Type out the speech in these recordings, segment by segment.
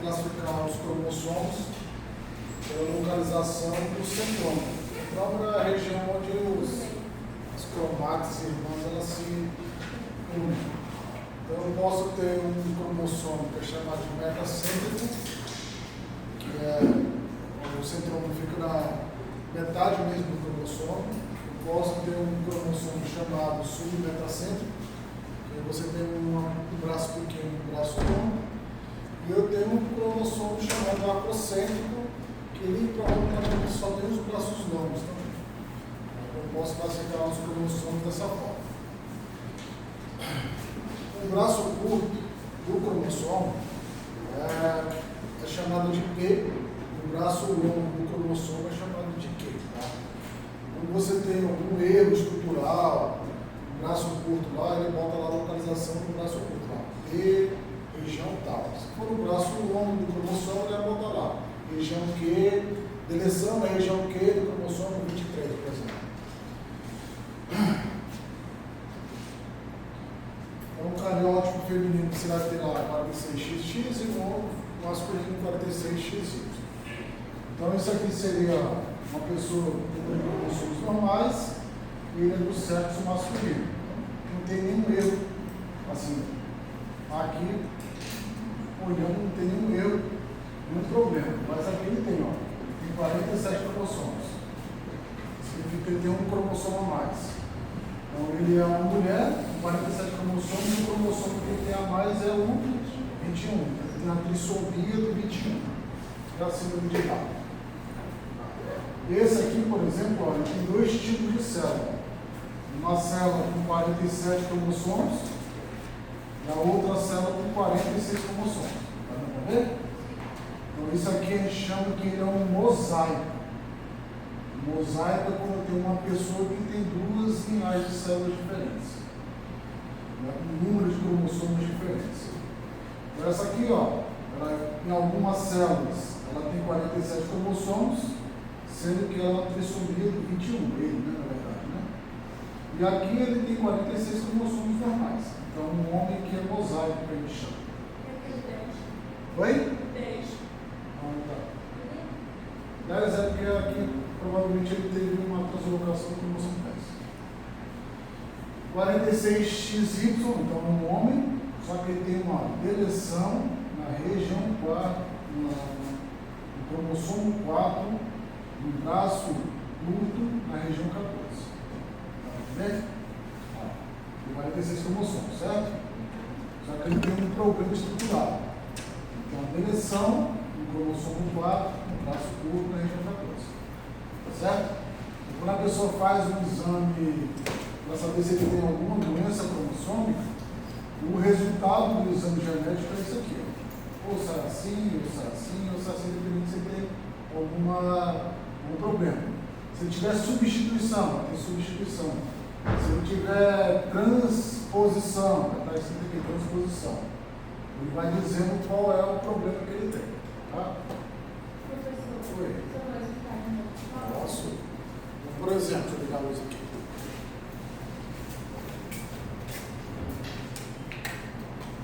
classificar os cromossomos pela localização do centroma, a própria região onde as cromátides irmãs elas se unem. Então eu posso ter um cromossomo que é chamado de metacêntrico, que o centroma fica na metade mesmo do cromossomo. Eu posso ter um cromossomo chamado submetacêntrico, que você tem um braço pequeno e um braço longo. E eu tenho um cromossomo chamado acrocêntrico, que ele provavelmente só tem os braços longos também. Eu posso classificar os cromossomos dessa forma. O braço curto do cromossomo é chamado de P, o braço longo do cromossomo é chamado de Q. Tá? Quando você tem algum erro estrutural, o braço curto lá, ele bota lá a localização do braço curto lá, P, região tal. Se for o braço longo do cromossomo, ele vai botar lá, região Q, deleção da região Q do cromossomo 23, por exemplo. Então, o cariótipo feminino você vai ter lá 46XX e o masculino 46XY. Então, isso aqui seria uma pessoa com cromossomos normais e ele é do sexo masculino. Não tem nenhum erro, assim, aqui, olhando, não tem nenhum erro, nenhum problema. Mas aqui ele tem, ó, tem 47 cromossomos. Significa que ele tem um cromossomo a mais. Então, ele é uma mulher com 47 cromossomos e o cromossomo que ele tem a mais é o 21. Ele tem a trissomia do 21. É a síndrome de Down. Esse aqui, por exemplo, olha, tem dois tipos de célula. Uma célula com 47 cromossomos e a outra célula com 46 cromossomos. Tá dando para ver? Então, isso aqui a gente chama que ele é um mosaico. Mosaico é quando tem uma pessoa que tem duas linhagens de células diferentes, né, com número de cromossomos diferentes. Então, essa aqui, ó, ela, em algumas células, ela tem 47 cromossomos, sendo que ela é uma trissomia do 21, ele, né, na verdade, né? E aqui ele tem 46 cromossomos normais. Então, um homem que é mosaico, que a gente chama. Oi? 10. Ah, tá. 10 é porque aqui provavelmente ele teve uma translocação de cromossomo 10. 46XY, então é um homem, só que ele tem uma deleção na região 4, no cromossomo 4, no braço curto, na região 14. Tá bem? Tem 46 cromossomos, certo? Só que ele tem um problema estrutural. Então, a deleção no cromossomo 4, no braço curto, na região 14. Certo? E quando a pessoa faz um exame para saber se ele tem alguma doença cromossômica, o resultado do exame genético é isso aqui. Ou será assim, ou será assim, ou será assim, dependendo se ele tem algum problema. Se ele tiver substituição, tem substituição. Se ele tiver transposição, está escrito aqui, transposição, ele vai dizendo qual é o problema que ele tem. Tá? Oi. Posso? Por exemplo, deixa eu ligar a luz aqui.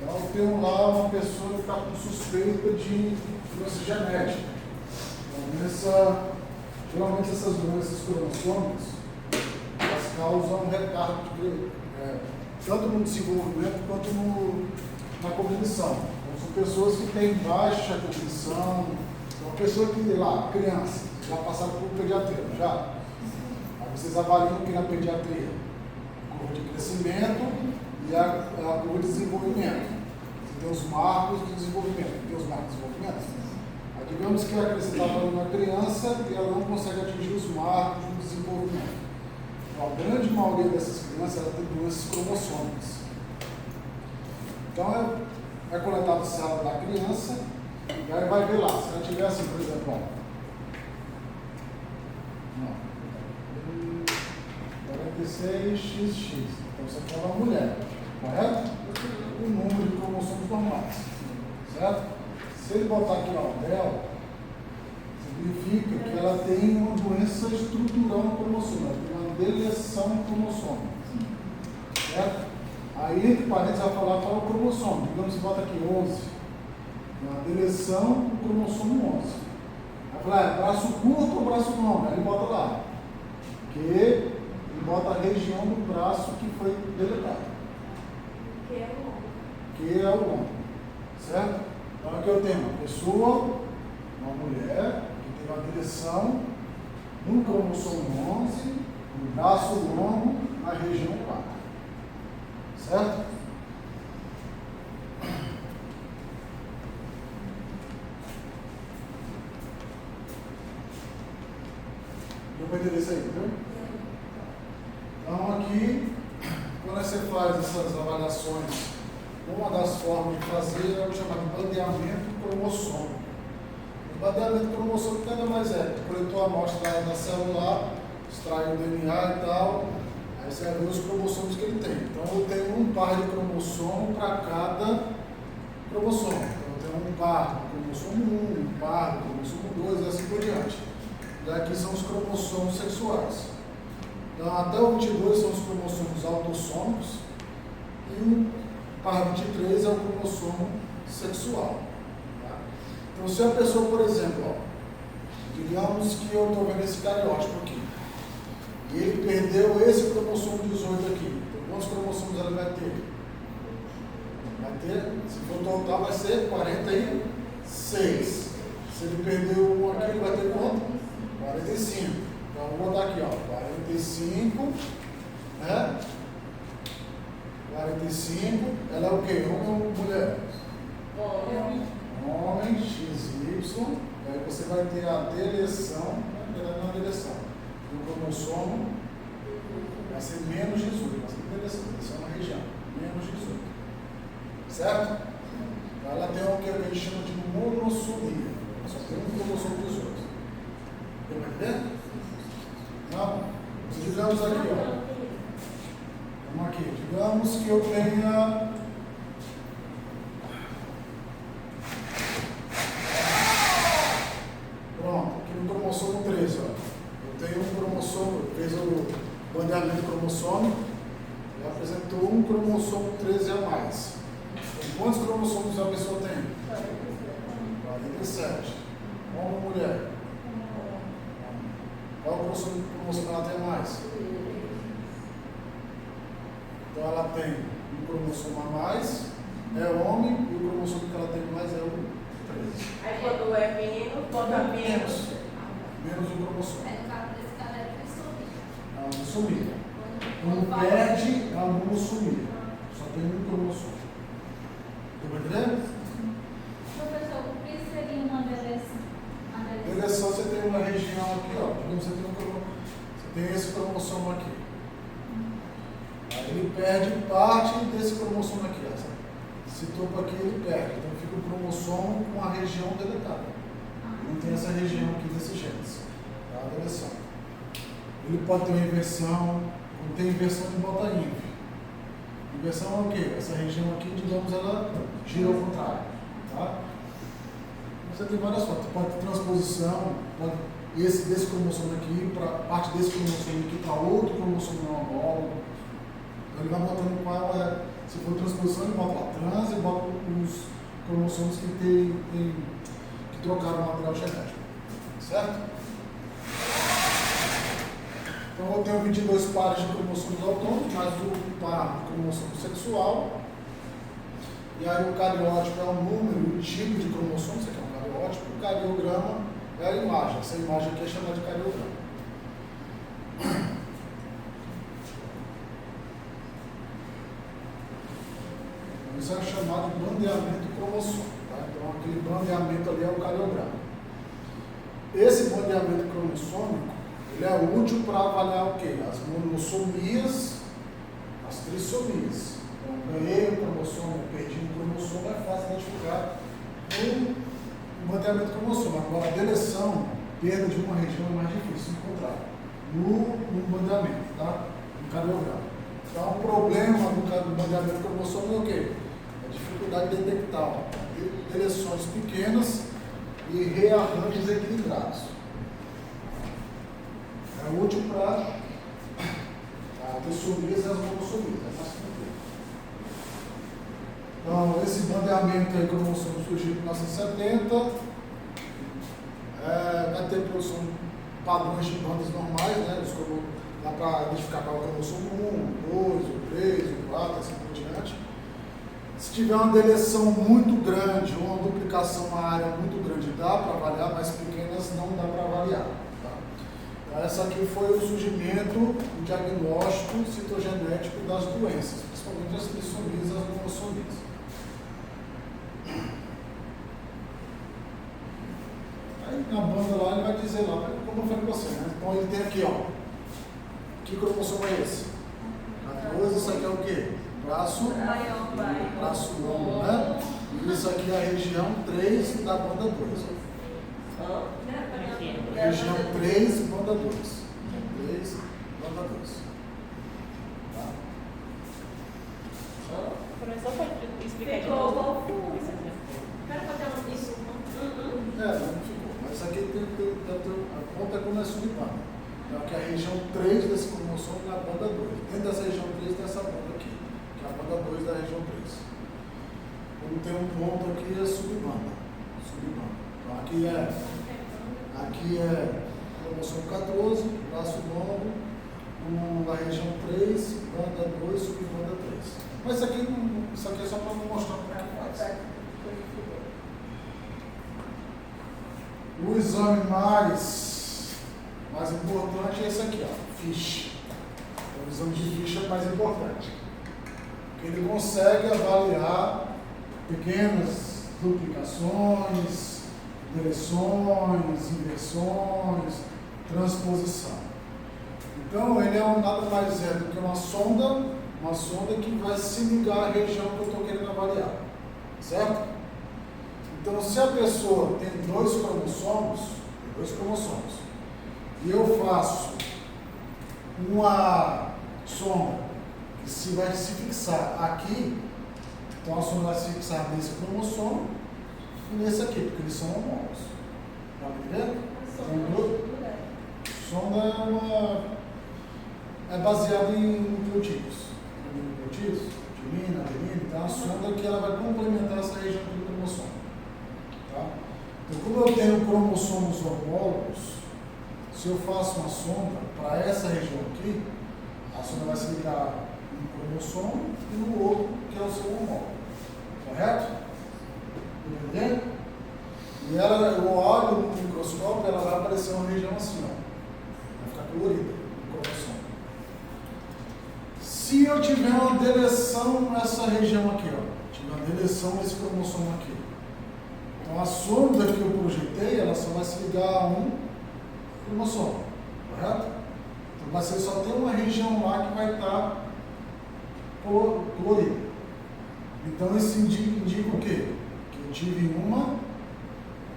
Então, eu tenho lá uma pessoa que está com suspeita de doença genética. Então, geralmente essas doenças cromossômicas, elas causam um retardo tanto no desenvolvimento quanto na cognição. Então, são pessoas que têm baixa cognição, uma pessoa que, lá, criança, já passaram por pediatria, já? Aí vocês avaliam que na pediatria, a curva de crescimento e a curva de desenvolvimento. Você tem os marcos de desenvolvimento. Tem os marcos de desenvolvimento? Aí, digamos que a criança está avaliando uma criança e ela não consegue atingir os marcos do desenvolvimento. Então, a grande maioria dessas crianças ela tem doenças cromossômicas. Então, é coletado a célula da criança e aí vai ver lá. Se ela tiver assim, por exemplo, ó, 46XX. Então você tem uma mulher, correto? Um número de cromossomos normais, certo? Se ele botar aqui ó, dela, significa que ela tem uma doença estrutural no cromossomo, ela tem uma deleção cromossômica, certo? Aí, entre parênteses, vai falar qual é o cromossomo. Digamos que bota aqui 11. Uma deleção do cromossomo 11. Aí fala, braço curto ou braço longo? Aí ele bota lá. Que ele bota a região do braço que foi deletado. Que é o longo. Certo? Então aqui eu tenho uma pessoa, uma mulher, que tem uma deleção no cromossomo 11, no braço longo, na região 4. Certo? Deu para entender isso aí, entendeu? Então aqui, quando você faz essas avaliações, uma das formas de fazer é o chamado bandeamento cromossômico. O bandeamento cromossômico nada mais é, coletou a amostra da célula, extrai o DNA e tal, aí você vai ver os cromossomos que ele tem. Então eu tenho um par de cromossomo para cada cromossomo. Então eu tenho um par do cromossomo 1, um par do cromossomo 2 e assim por diante. E aqui são os cromossomos sexuais. Então até o 22 são os cromossomos autossômicos e o par 23 é o cromossomo sexual. Tá? Então se a pessoa, por exemplo, ó, digamos que eu estou vendo esse cariótipo aqui, e ele perdeu esse cromossomo 18 aqui, então quantos cromossomos ele vai ter? Vai ter, se for total, vai ser 46. Se ele perdeu um aqui, ele vai ter quanto? 45. Então eu vou botar aqui, ó, 45, né? 45, ela é o quê? Homem ou mulher? Homem, XY, e aí você vai ter a deleção, não a deleção, do cromossomo vai ser menos 18, vai ser deleção na região, menos 18. Certo? Então ela tem o que a gente chama de monossomia, só tem um cromossomo 18. Deu para entender? Não? Digamos aqui, ó. Vamos aqui. Digamos que eu tenha pronto, aqui no cromossomo 13, ó. Eu tenho um cromossomo, fez o bandeamento cromossômico e apresentou um cromossomo 13 a mais. Então, quantos cromossomos a pessoa tem? 47. Homem ou mulher? Qual o cromossomo que ela tem a mais? Então ela tem um cromossomo a mais, é homem, e o cromossomo que ela tem mais é o 13. Aí quando é menino, bota menos. Menos um cromossomo. No caso desse cara é trissomia. É uma dissomia. Quando perde, é uma monossomia. Só tem um cromossomo. Estão entendendo? Professor, o que seria uma deleção? Deleção, você tem uma região aqui, ó. Digamos que você tem esse cromossomo aqui. Aí ele perde parte desse cromossomo aqui. Esse topo aqui ele perde. Então fica o cromossomo com a região deletada. Não tem essa região aqui desse genes. Tá? A deleção. Ele pode ter uma inversão. Quando tem inversão, ele bota INV. Inversão é o quê? Essa região aqui, digamos, ela gira ao contrário. Tá? Você tem várias formas. Pode ter transposição, pode desse cromossomo aqui, para parte desse cromossomo aqui para outro cromossomo não homólogo. Então ele vai botando qual é. Se for transposição, ele bota lá trans e bota os cromossomos que trocaram o material genético. Certo? Então eu tenho 22 pares de cromossomos autônomos, mais o par de cromossomo sexual. E aí o cariótipo é o número, o tipo de cromossomo, isso aqui é um cariótipo, o cariograma é a imagem. Essa imagem aqui é chamada de cariograma. Isso é chamado de bandeamento cromossômico. Tá? Então aquele bandeamento ali é o cariograma. Esse bandeamento cromossômico ele é útil para avaliar o quê? As monossomias, as trissomias. Então, ganhei um cromossomo, perdi um cromossomo, é fácil identificar no bandeamento cromossômico. Agora, a deleção, perda de uma região é mais difícil de encontrar no bandeamento, tá? No cariograma. Então, o problema do bandeamento cromossômico é o quê? A dificuldade de detectar deleções pequenas e rearranjos equilibrados. É útil para as trissomias e as monossomias. É fácil de entender. Então, esse bandeamento aí, cromossomo surgiu em 1970, vai ter produção padrões de bandas normais, né? Dá para identificar qual é o cromossomo 1, 2, o 3, o 4, assim por diante. Se tiver uma deleção muito grande ou uma duplicação na área muito grande, dá para avaliar, mas pequenas não dá para avaliar. Tá? Então, essa aqui foi o surgimento, o diagnóstico citogenético das doenças, principalmente as trissomias e as monossomias. Aí na banda lá ele vai dizer lá, como eu falei para você, né? Então ele tem aqui, ó, que cromossomo é esse? 14, isso aqui é o quê? Braço longo, né? E isso aqui é a região 3 da banda 2. Região 3, banda 2. 3, banda 2. Tá? Professor, pode explicar de Ficou novo? confuso. Quero fazer um isso. Não ficou. Mas isso aqui a conta é como é subbanda. Então aqui é a região 3 desse cromossomo na banda 2. Dentro dessa região 3 tem essa banda aqui, que é a banda 2 da região 3. Quando tem um ponto aqui é subbanda. Então aqui é cromossomo 14, braço longo, na região 3, banda 2, subbanda 3. Mas isso aqui é só para mostrar como é que faz. O exame mais importante é esse aqui, ó, FISH. O exame de FISH é mais importante, porque ele consegue avaliar pequenas duplicações, deleções, inversões, transposição. Então ele é nada mais do que uma sonda que vai se ligar à região que eu estou querendo avaliar, certo? Então se a pessoa tem dois cromossomos, e eu faço uma sonda que vai se fixar aqui, então a sonda vai se fixar nesse cromossomo e nesse aqui, porque eles são homólogos. Está entendendo? Sonda é baseada em nucleotídeos. Timina, adenina, então é uma sonda que ela vai complementar essa região do cromossomo. Tá? Então, como eu tenho cromossomos homólogos, se eu faço uma sonda para essa região aqui, a sonda vai se ligar no cromossomo e no outro, que é o seu homólogo. Correto? Entendeu? E eu olho no microscópio, ela vai aparecer uma região assim, ó. Vai ficar colorida no cromossomo. Se eu tiver uma deleção nessa região aqui, ó, tiver uma deleção nesse cromossomo aqui, então a sonda que eu projetei, ela só vai se ligar a um cromossomo, correto? Então você só tem uma região lá que vai estar colorida. Então isso indica o quê? Que eu tive uma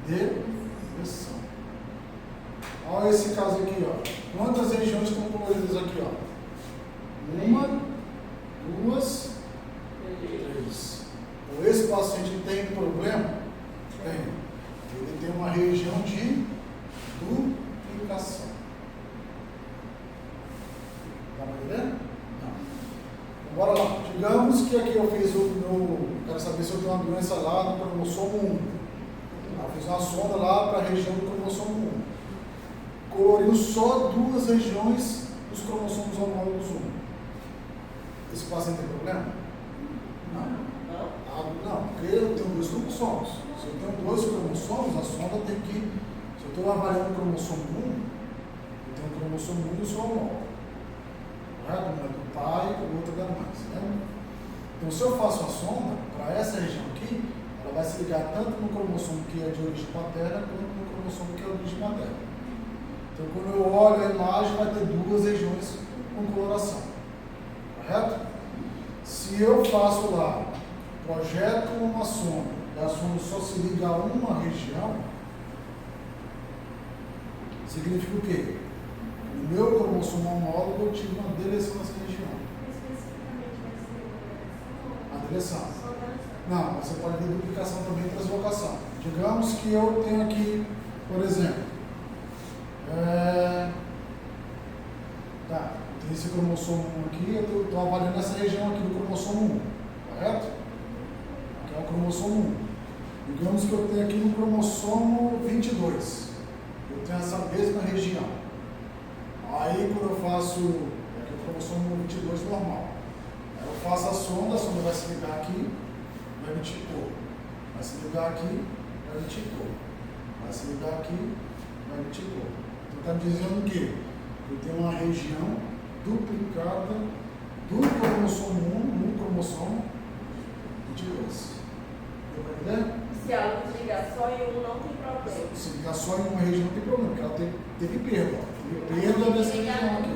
deleção. Olha esse caso aqui, ó. Quantas regiões estão coloridas aqui, ó? 1, 2, 3. Então esse paciente tem problema? Tem. Ele tem uma região de duplicação. Tá entendendo? Não. Então, bora lá. Digamos que aqui eu fiz quero saber se eu tenho uma doença lá no cromossomo 1. Eu fiz uma sonda lá para a região do cromossomo 1. Coloriu só duas regiões dos cromossomos homólogos 1. Esse paciente tem problema? Não. Não, porque eu tenho dois cromossomos. Se eu tenho dois cromossomos, a sonda tem que. Se eu estou avaliando o cromossomo 1, eu tenho o cromossomo 1 e o seu homólogo. Correto? Um é do pai e o outro é da mãe. Certo? Então, se eu faço a sonda para essa região aqui, ela vai se ligar tanto no cromossomo que é de origem paterna quanto no cromossomo que é de origem materna. Então, quando eu olho a imagem, vai ter duas regiões com coloração. Correto? Se eu faço lá, projeto uma sonda, e a sonda só se liga a uma região, significa o quê? No meu cromossomo homólogo eu tive uma deleção nessa região. A deleção. Não, você pode ter duplicação também e translocação. Digamos que eu tenho aqui, por exemplo, tem esse cromossomo 1 aqui, eu estou avaliando essa região aqui do cromossomo 1, correto? que é o cromossomo 1. Digamos que eu tenho aqui no cromossomo 22. Eu tenho essa mesma região. Aí quando eu faço, aqui é o cromossomo 22 normal. Aí eu faço a sonda vai se ligar aqui, vai emitir cor. Vai se ligar aqui, vai emitir cor. Vai se ligar aqui, vai emitir cor. Então está me dizendo que eu tenho uma região duplicada do cromossomo 1 no cromossomo 22. Deu para entender? Se a luz ligar só em um, não tem problema. Se ligar só em uma região, não tem problema, porque ela teve perda. Teve perda dessa região aqui.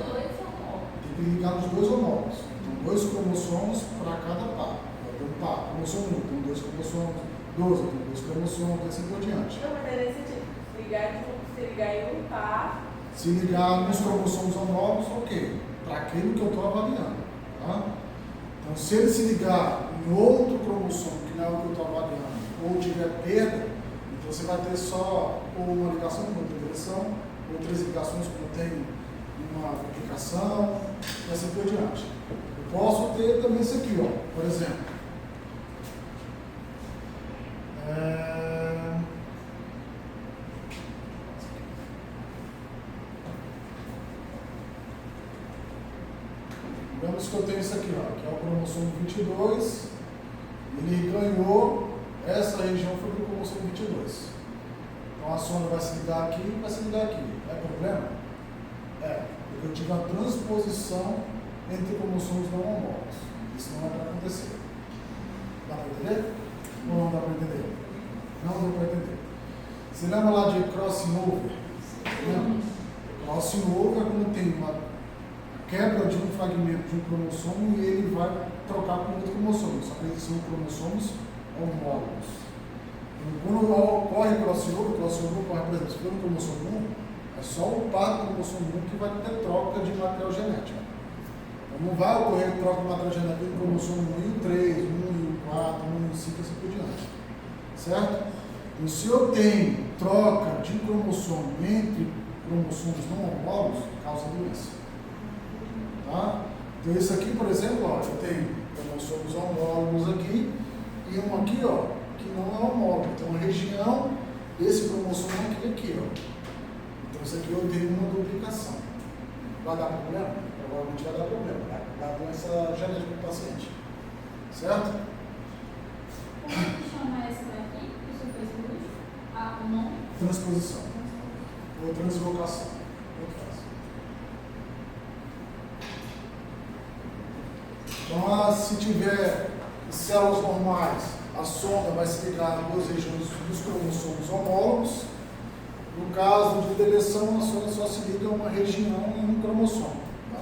Tem que ligar nos dois homólogos. Então, 2 cromossomos para cada par. Então, par, cromossomo 1, tem 2 cromossomos, 12, tem 2 cromossomos, e assim por diante. Não, mas é nesse tipo. Se ligar em um par. Se ligar nos cromossomos homólogos, ok. Para aquilo que eu estou avaliando. Tá? Então, se ele se ligar em outro cromossomo, que não é o que eu estou avaliando, ou tiver perda, então você vai ter só ou uma ligação com outra direção, outras ligações quando tem uma duplicação, e assim por diante. Eu posso ter também isso aqui, ó, por exemplo. Digamos que eu tenho isso aqui, ó, que é o cromossomo 22, ele ganhou, essa região foi para o cromossomo 22. Então a sonda vai se ligar aqui e vai se ligar aqui. É problema? É, porque eu tive a transposição entre cromossomos não homólogos. Isso não é para acontecer. Dá para entender? Ou não dá para entender? Não dá para entender. Você lembra lá de crossing over? Lembra? Crossing over é quando tem uma quebra de um fragmento de um cromossomo e ele vai trocar com outro cromossomo, só que eles são cromossomos homólogos. Então, quando ocorre crossover ocorre, por exemplo, se for no cromossomo 1, é só o par do cromossomo 1 que vai ter troca de material genético. Então, não vai ocorrer troca de material genético entre o cromossomo 1 e o 3, 1 e o 4, 1 e o 5 e assim por diante. Certo? Então, se eu tenho troca de cromossomo entre cromossomos não homólogos, causa doença. Tá? Então isso aqui, por exemplo, ó, eu tenho cromossomos homólogos aqui e um aqui, ó, que não é homólogo. Então a região desse cromossomo aqui, ó. Então isso aqui eu tenho uma duplicação. Vai dar problema? Provavelmente vai dar problema. Vai dar doença genética do paciente. Certo? Como que chama essa daqui que o senhor fez hoje? O nome? Transposição. Ou translocação. Então, se tiver células normais, a sonda vai se ligar em 2 regiões dos cromossomos homólogos. No caso de deleção, a sonda só se liga a uma região em um cromossomo. Tá?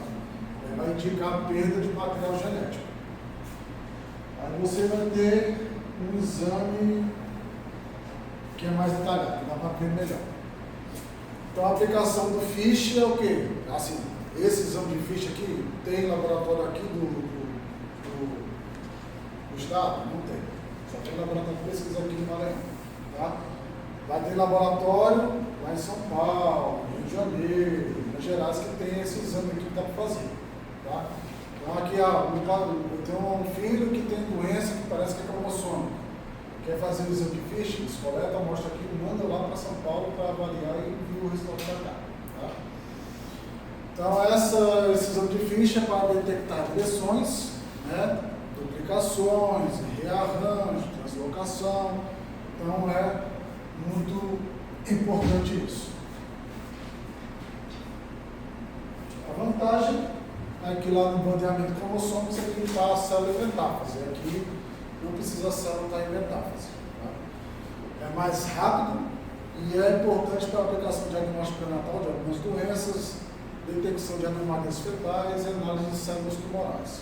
Vai indicar a perda de material genético. Aí você vai ter um exame que é mais detalhado, que dá para ver melhor. Então, a aplicação do FISH é o quê? Assim, esse exame de FISH aqui, tem laboratório aqui do estado? Não tem. Só tem laboratório de pesquisa aqui em Maranhão. Tá? Vai ter laboratório lá em São Paulo, Rio de Janeiro, Minas Gerais, que tem esse exame aqui que dá para fazer. Tá? Então aqui, eu tenho um filho que tem doença que parece que é cromossomo. Quer fazer o exame de FISH? Eles coletam a amostra aqui, manda lá para São Paulo para avaliar e envia o resultado para cá. Tá? Então esse exame de FISH é para detectar direções, né? Duplicações, rearranjo, translocação. Então é muito importante isso. A vantagem é que lá no bandeamento cromossomo você tem que limpar a célula em metáfase. Aqui não precisa a célula estar em metáfase. Tá? É mais rápido e é importante para a aplicação diagnóstica pré-natal de algumas doenças, detecção de anomalias fetais e análise de células tumorais.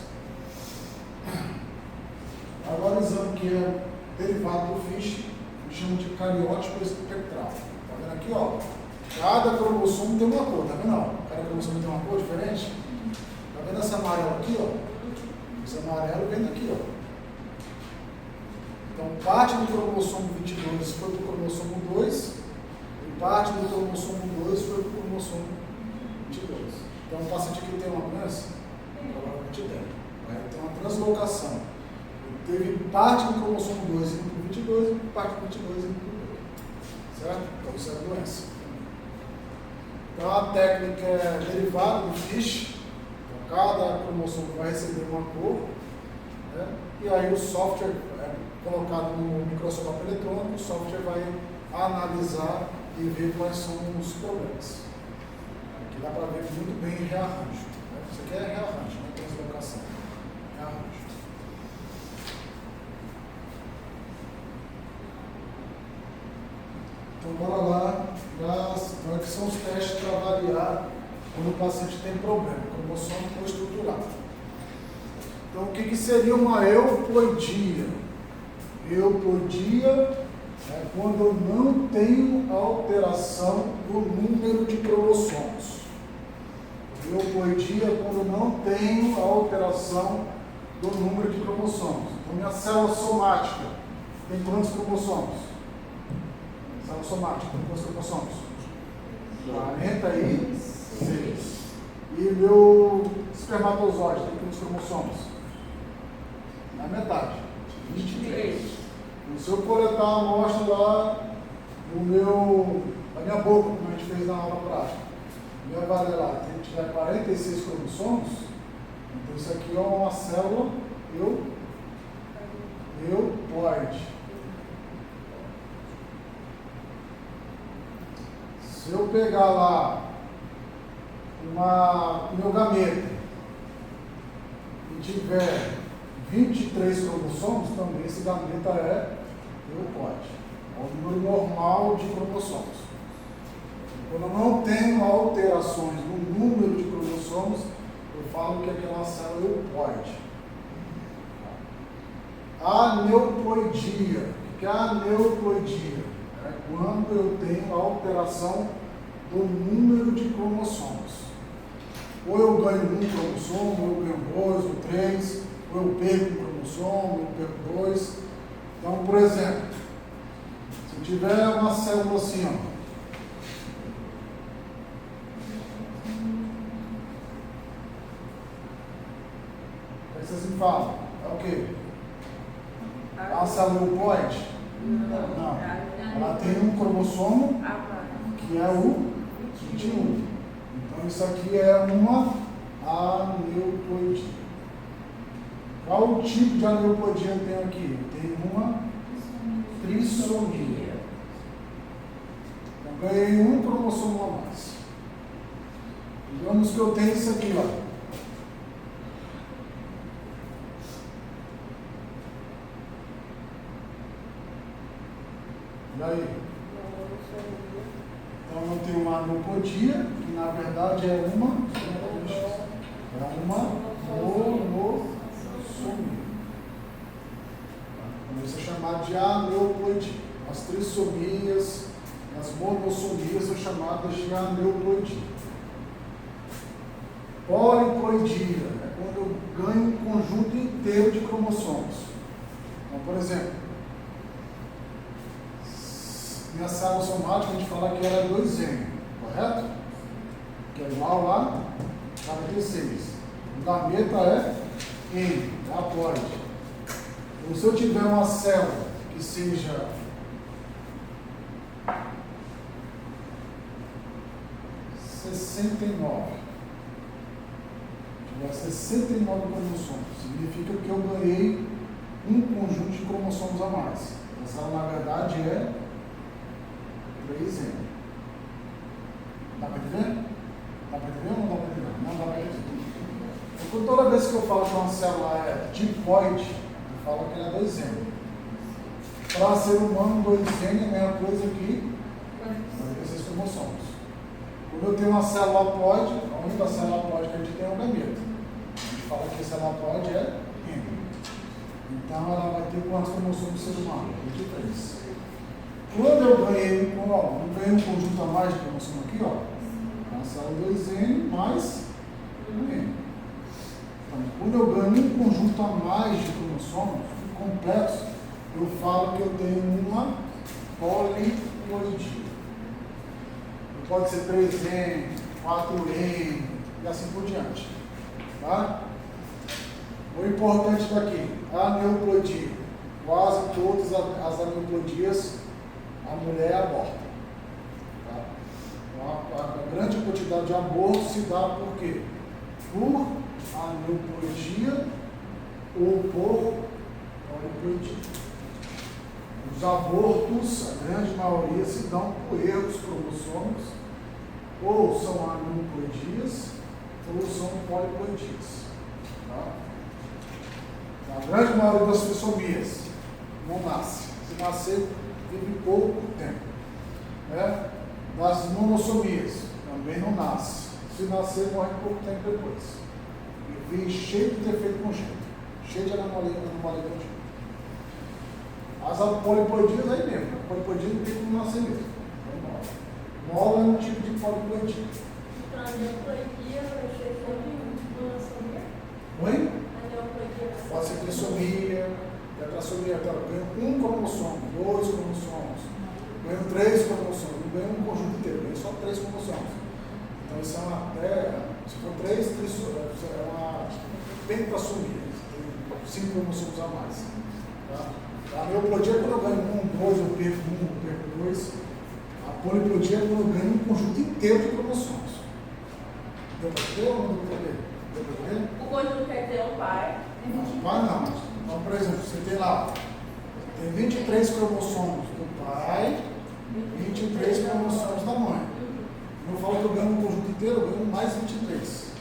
Agora o exame que é derivado do FISH, que chama de cariótipo espectral. Tá vendo aqui, ó? Cada cromossomo tem uma cor, tá vendo? Ó? Cada cromossomo tem uma cor diferente. Tá vendo esse amarelo aqui, ó? Esse amarelo vem daqui, ó. Então, parte do cromossomo 22 foi para o cromossomo 2 e parte do cromossomo 2 foi para o cromossomo 22. Então, o paciente aqui tem uma doença? Provavelmente tem. Vai ter uma translocação. teve parte do cromossomo 2 indo para o 22 e parte do 22 indo para o 2. Certo? Então isso é a doença. Então a técnica é derivada do FISH. Então, cada cromossomo vai receber uma cor, né? E aí o software é colocado no microscópio eletrônico, o software vai analisar e ver quais são os problemas. Aqui dá para ver muito bem rearranjo. Né? Isso aqui é rearranjo, não é translocação. Rearranjo. Então, bora lá, que são os testes para avaliar quando o paciente tem problema, cromossomo ou estrutural. Então, o que seria uma euploidia? Euploidia é quando eu não tenho alteração do número de cromossomos. Euploidia é quando eu não tenho alteração do número de cromossomos. Então, minha célula somática tem quantos cromossomos? Célula somática tem quantos cromossomos? 46. E meu espermatozoide tem quantos cromossomos? Na metade, 23. Então, se eu coletar a amostra lá na minha boca, como a gente fez na aula prática, e avaliar lá, se tiver 46 cromossomos, então isso aqui é uma célula euploide. Se eu pegar lá meu gameta e tiver 23 cromossomos, também esse gameta é euploide. É o número normal de cromossomos. Quando eu não tenho alterações no número de cromossomos, eu falo que aquela célula é euploide. Aneuploidia. O que é aneuploidia? É quando eu tenho alteração do número de cromossomos. Ou eu ganho um cromossomo, ou eu ganho 2 ou 3, ou eu perco um cromossomo, ou eu perco 2. Então, por exemplo, se eu tiver uma célula assim, ó, o que vocês me falam? É o quê? É uma célula euploide? Não. Ela tem um cromossomo que é o 21. Então isso aqui é uma aneuploidia. Qual o tipo de aneuploidia eu tenho aqui? Eu tenho uma trissomia. Eu ganhei um cromossomo a mais. Digamos que eu tenho isso aqui, ó. E aí? Então eu tenho uma aneuploidia, que na verdade é uma monossomia. Então isso é chamado de aneuploidia. As trissomias, as monossomias são chamadas de aneuploidia. Poliploidia é quando eu ganho um conjunto inteiro de cromossomos. Então, por exemplo, minha célula somática, a gente fala que ela é 2N, correto? Que é igual a 46. O gameta é N, é haploide. Então, se eu tiver uma célula que seja tiver 69 cromossomos, significa que eu ganhei um conjunto de cromossomos a mais. Essa célula, na verdade, é 3N. Dá para entender? Dá para entender ou não dá para entender? Não dá para entender. Então, toda vez que eu falo que uma célula é diploide, eu falo que ela é 2N. Para ser humano, 2N é a mesma coisa que 46 cromossomos. Quando eu tenho uma célula haploide, a única célula haploide que a gente tem é o gameta. A gente fala que a célula haploide é N. Então, ela vai ter quantos cromossomos do ser humano? 23. Quando eu ganhei um conjunto a mais de cromossomo aqui, ó, a célula 2N mais 1N. Então, quando eu ganho um conjunto a mais de cromossomos completos, eu falo que eu tenho uma poliploidia. Pode ser 3N, 4N e assim por diante. Tá? O importante daqui, a aneuploidia. Quase todas as aneuplodias a mulher aborta. Tá? Então, a grande quantidade de aborto se dá por quê? Por aneuploidia ou por poliploidia. Os abortos, a grande maioria, se dão por erro dos cromossomos, ou são aneuploidias, ou são poliploidias. Tá? A grande maioria das trissomias não nasce. Se nascer, vive pouco tempo. Né? Das monossomias, também não nasce. Se nascer, morre pouco tempo depois. E vem cheio de defeito congênito, cheio de anomalia congênita. As poliploidias aí mesmo. A poliploidia não tem como nascer mesmo. Mola é um tipo de poliploidia. Então, a neoploidia vai ser sempre monossomia? Oi? A neoploidia Pode ser trissomia, tetrassomia, ganha um cromossomo, 2 cromossomos, ganha 3 cromossomos, não ganha um conjunto inteiro, ganha só 3 cromossomos. Então isso é uma se for 3, é uma pentassomia, tem 5 cromossomos a mais. Tá? A neoploidia é quando eu ganho 1, 2, eu perco 1, eu perco 2. A poliploidia é quando eu ganho um conjunto inteiro de cromossomos. Deu para ver ou não deu para ver? Deu para ver? O conjunto quer dizer um pai. Pai não. Então, por exemplo, você tem lá, tem 23 cromossomos do pai, 23 cromossomos da mãe. Eu falo que eu ganho um conjunto inteiro, eu ganho mais 23.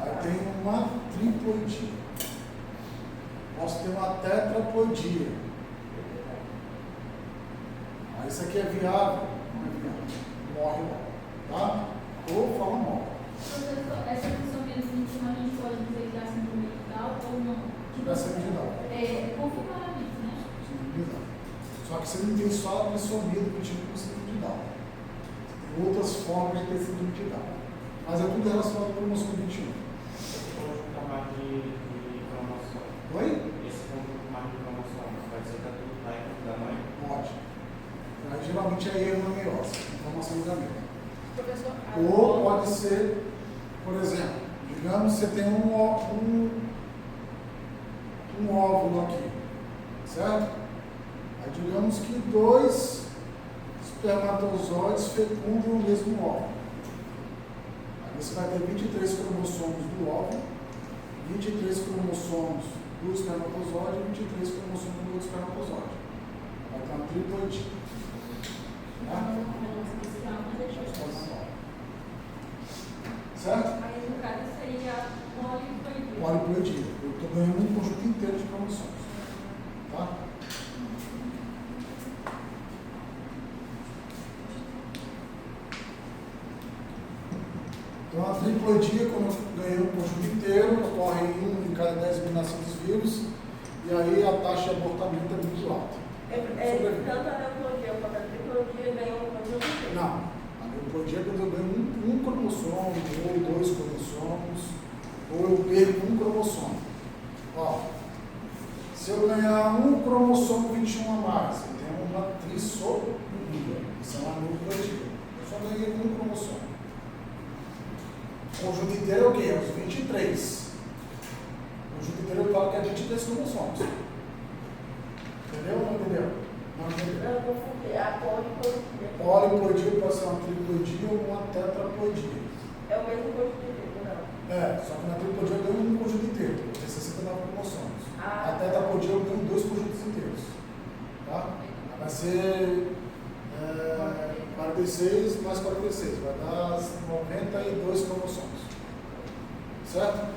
Aí tem uma triploidia. Posso ter uma tetraploidia. Aí isso aqui é viável? Não é viável. Morre logo. Tá? Ou fala morre. Professor, essa trissomia de 21 a gente pode dizer que é a síndrome vital ou não? É semidital. Confirmadamente, né? Semidital. Só que você não tem só a trissomia do tipo com semidital. Tem outras formas de ter semidital. Mas é tudo relacionado ao cromossomo 21. Esse conjunto mais de cromossomo. Oi? Esse conjunto mais de cromossomos pode ser tanto do pai quanto da mãe? Pode. Aí, geralmente é erro na meiose, informação do gameta. Professor, Ou pode ser, por exemplo, digamos que você tem um óvulo aqui, certo? Aí digamos que 2 espermatozoides fecundam o mesmo óvulo. Aí você vai ter 23 cromossomos do óvulo, 23 cromossomos do espermatozoide e 23 cromossomos do outro espermatozoide. Vai ter uma triploidia. Certo? aí no caso seria poliploidia. Poliploidia. Eu estou ganhando um conjunto inteiro de cromossomos. Tá? Então a triploidia, quando eu ganhei um conjunto inteiro, ocorre em 1 em cada 10 mil nascidos vivos, e aí a taxa de abortamento é muito alta. Tanto a neoploidia quanto a triploidia ganham um conjunto inteiro. Não. A neoploidia é quando eu ganho um cromossomo, ou 2 cromossomos, ou eu perco um cromossomo. Ó, se eu ganhar um cromossomo 21 a mais, eu tenho uma trissomia. Isso é uma neoploidia. Eu só ganhei um cromossomo. O conjunto inteiro é o quê? É os 23. O conjunto inteiro eu falo que é 23 cromossomos. Entendeu ou não entendeu? Não entendeu? Eu confundi. A poliploidia. Poliploidia pode ser uma triploidia ou uma tetraploidia. É o mesmo conjunto inteiro, não? Só que na triploidia eu ganho um conjunto inteiro, tem 69 cromossomos. Ah. A tetraploidia eu ganho 2 conjuntos inteiros. Tá? Vai ser 46 mais 46, vai dar 92 cromossomos. Certo?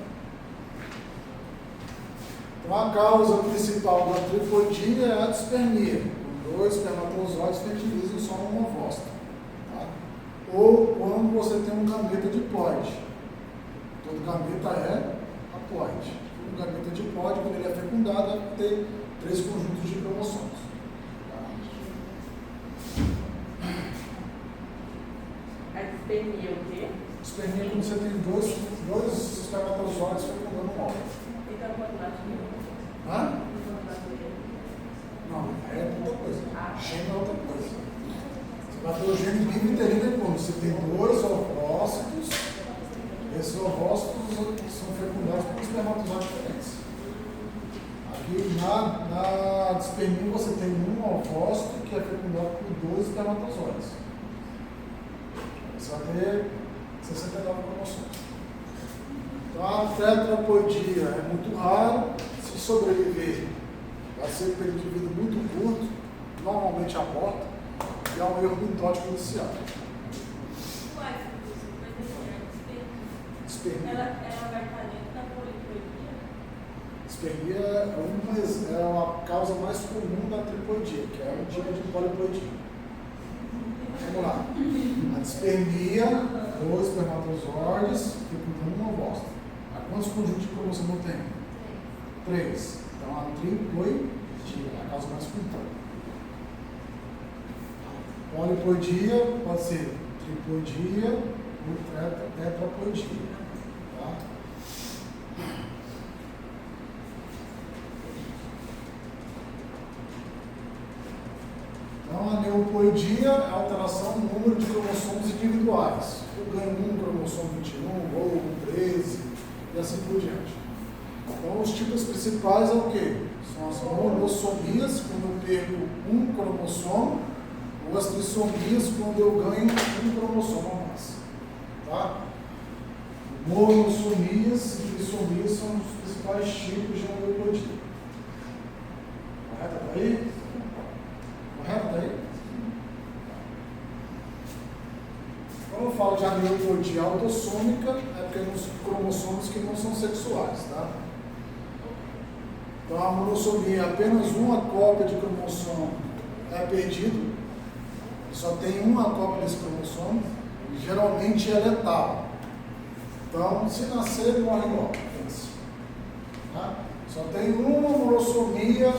Então a causa principal da triploidia é a dispermia, quando 2 espermatozoides fertilizam só uma ovócita. Tá? Ou quando você tem um gameta diploide. Todo gameta é haploide. O gameta diploide, quando ele é fecundado, vai ter 3 conjuntos de cromossomos. A dispermia o quê? Dispermia é quando você tem dois espermatozoides fecundando um óvulo. Então, quando nasce Hã? Não, é outra coisa. Gêmeo é outra coisa. Você vai ter o gêmeo biviterino é quando você tem 2 ovócitos, esses ovócitos são fecundados por espermatozoides diferentes. Aqui na dispermia você tem um ovócito que é fecundado por 2 espermatozoides. Você vai ter 69 cromossomos. Então a tetraploidia é muito raro. Se sobreviver, vai ser um período de vida muito curto, normalmente aborta, e é um erro mitótico inicial. Qual é a dispermia? Dispermia. Ela vai estar dentro da poliploidia? Dispermia é uma causa mais comum da triploidia, que é um tipo de poliploidia. Vamos lá. A dispermia, 2 espermatozoides, fecundando um ovócito. Quantos conjuntos de cromossomo tem? 3. Então a triploidia é a causa mais comum. Poliploidia pode ser triploidia ou tetraploidia. Tá? Então, a neuploidia é a alteração no número de cromossomos individuais. Eu ganho um cromossomo 21, ou 13, e assim por diante. Então, os tipos principais é o quê? São as monossomias, quando eu perco um cromossomo, ou as trissomias, quando eu ganho um cromossomo a mais. Tá? Monossomias e trissomias são os principais tipos de neuploidia. Correto daí? Correto daí? Quando eu falo de aneuploidia autossômica, é porque nos cromossomos que não são sexuais, tá? Então a monossomia, apenas uma cópia de cromossomo é perdido, só tem uma cópia desse cromossomo, e geralmente é letal. Então, se nascer, morre logo. Tá? Só tem uma monossomia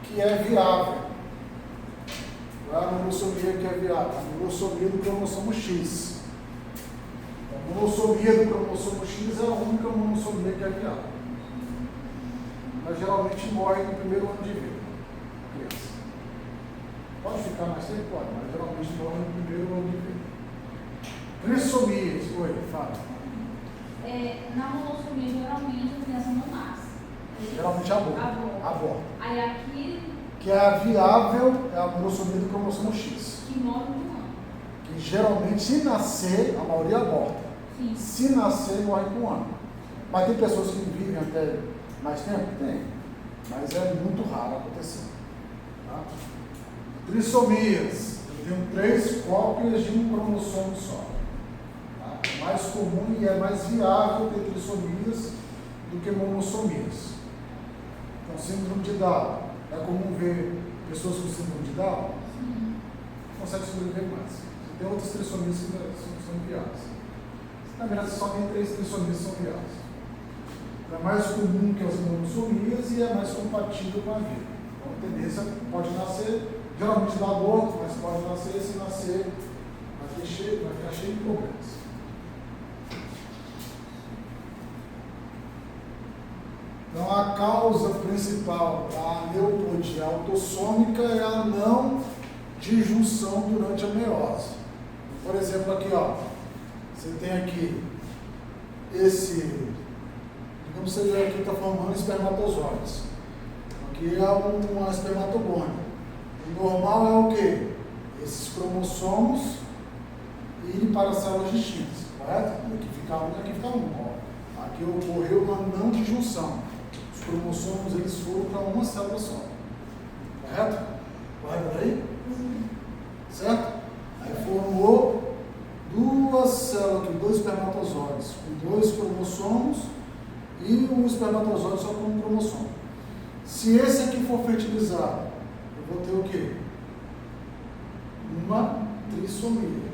que é viável. Qual é a monossomia que é viável? A monossomia do cromossomo X. A monossomia do cromossomo X é a única monossomia que é viável. Mas geralmente morre no primeiro ano de vida. Criança. Pode ficar mais tempo? Pode, mas geralmente morre no primeiro ano de vida. Trissomias. Oi, fala. Na monossomia, geralmente, a criança não nasce. Geralmente aborta. Aí aqui, Que é a viável, é a monossomia do cromossomo X. que morre no ano. Que geralmente, se nascer, a maioria aborta. Sim. Se nascer, morre com um ano. Mas tem pessoas que vivem até mais tempo? Tem. Mas é muito raro acontecer. Tá? Trissomias. Eu tenho 3 cópias de um cromossomo só. Tá? É mais comum e é mais viável ter trissomias do que monossomias. Então, síndrome de Down. É comum ver pessoas com síndrome de Down? Sim. Consegue sobreviver mais. Tem outras trissomias que são viáveis. Na verdade, só tem 3 trissomias que são viáveis. É mais comum que as monossomias e é mais compatível com a vida. Então, a tendência pode nascer, geralmente dá aborto, mas pode nascer, se nascer, vai ficar cheio de problemas. Então, a causa principal da aneuploidia autossômica é a não disjunção durante a meiose. Por exemplo, aqui, ó, você tem aqui esse, digamos que você aqui está formando espermatozoides. Aqui é uma espermatogônia. O normal é o quê? Esses cromossomos irem para células distintas, correto? Aqui fica um e aqui fica um. Ó. Aqui ocorreu uma não disjunção. Os cromossomos eles foram para uma célula só. Correto? Correto aí? Certo? Aí formou 2 células aqui, 2 espermatozoides, com 2 cromossomos e um espermatozoide só com um cromossomo. Se esse aqui for fertilizado, eu vou ter o quê? Uma trissomia.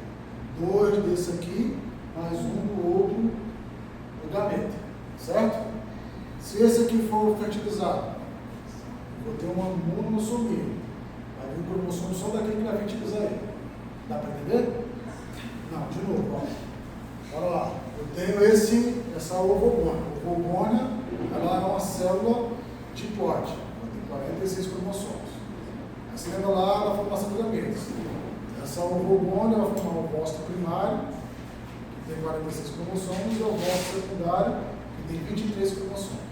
2 desse aqui, mais um do outro do gameta. Certo? Se esse aqui for fertilizado, eu vou ter uma monossomia. Vai vir um cromossomo só daquele que vai fertilizar ele. Dá para entender? Não, de novo, ó. Olha lá. Eu tenho essa ovogônia. A ovogônia, ela é uma célula diploide. Ela tem 46 cromossomos. Aí você lembra lá da formação de gametas. Essa ovogônia vai formar o ovócito primário, que tem 46 cromossomos, e o ovócito secundário, que tem 23 cromossomos.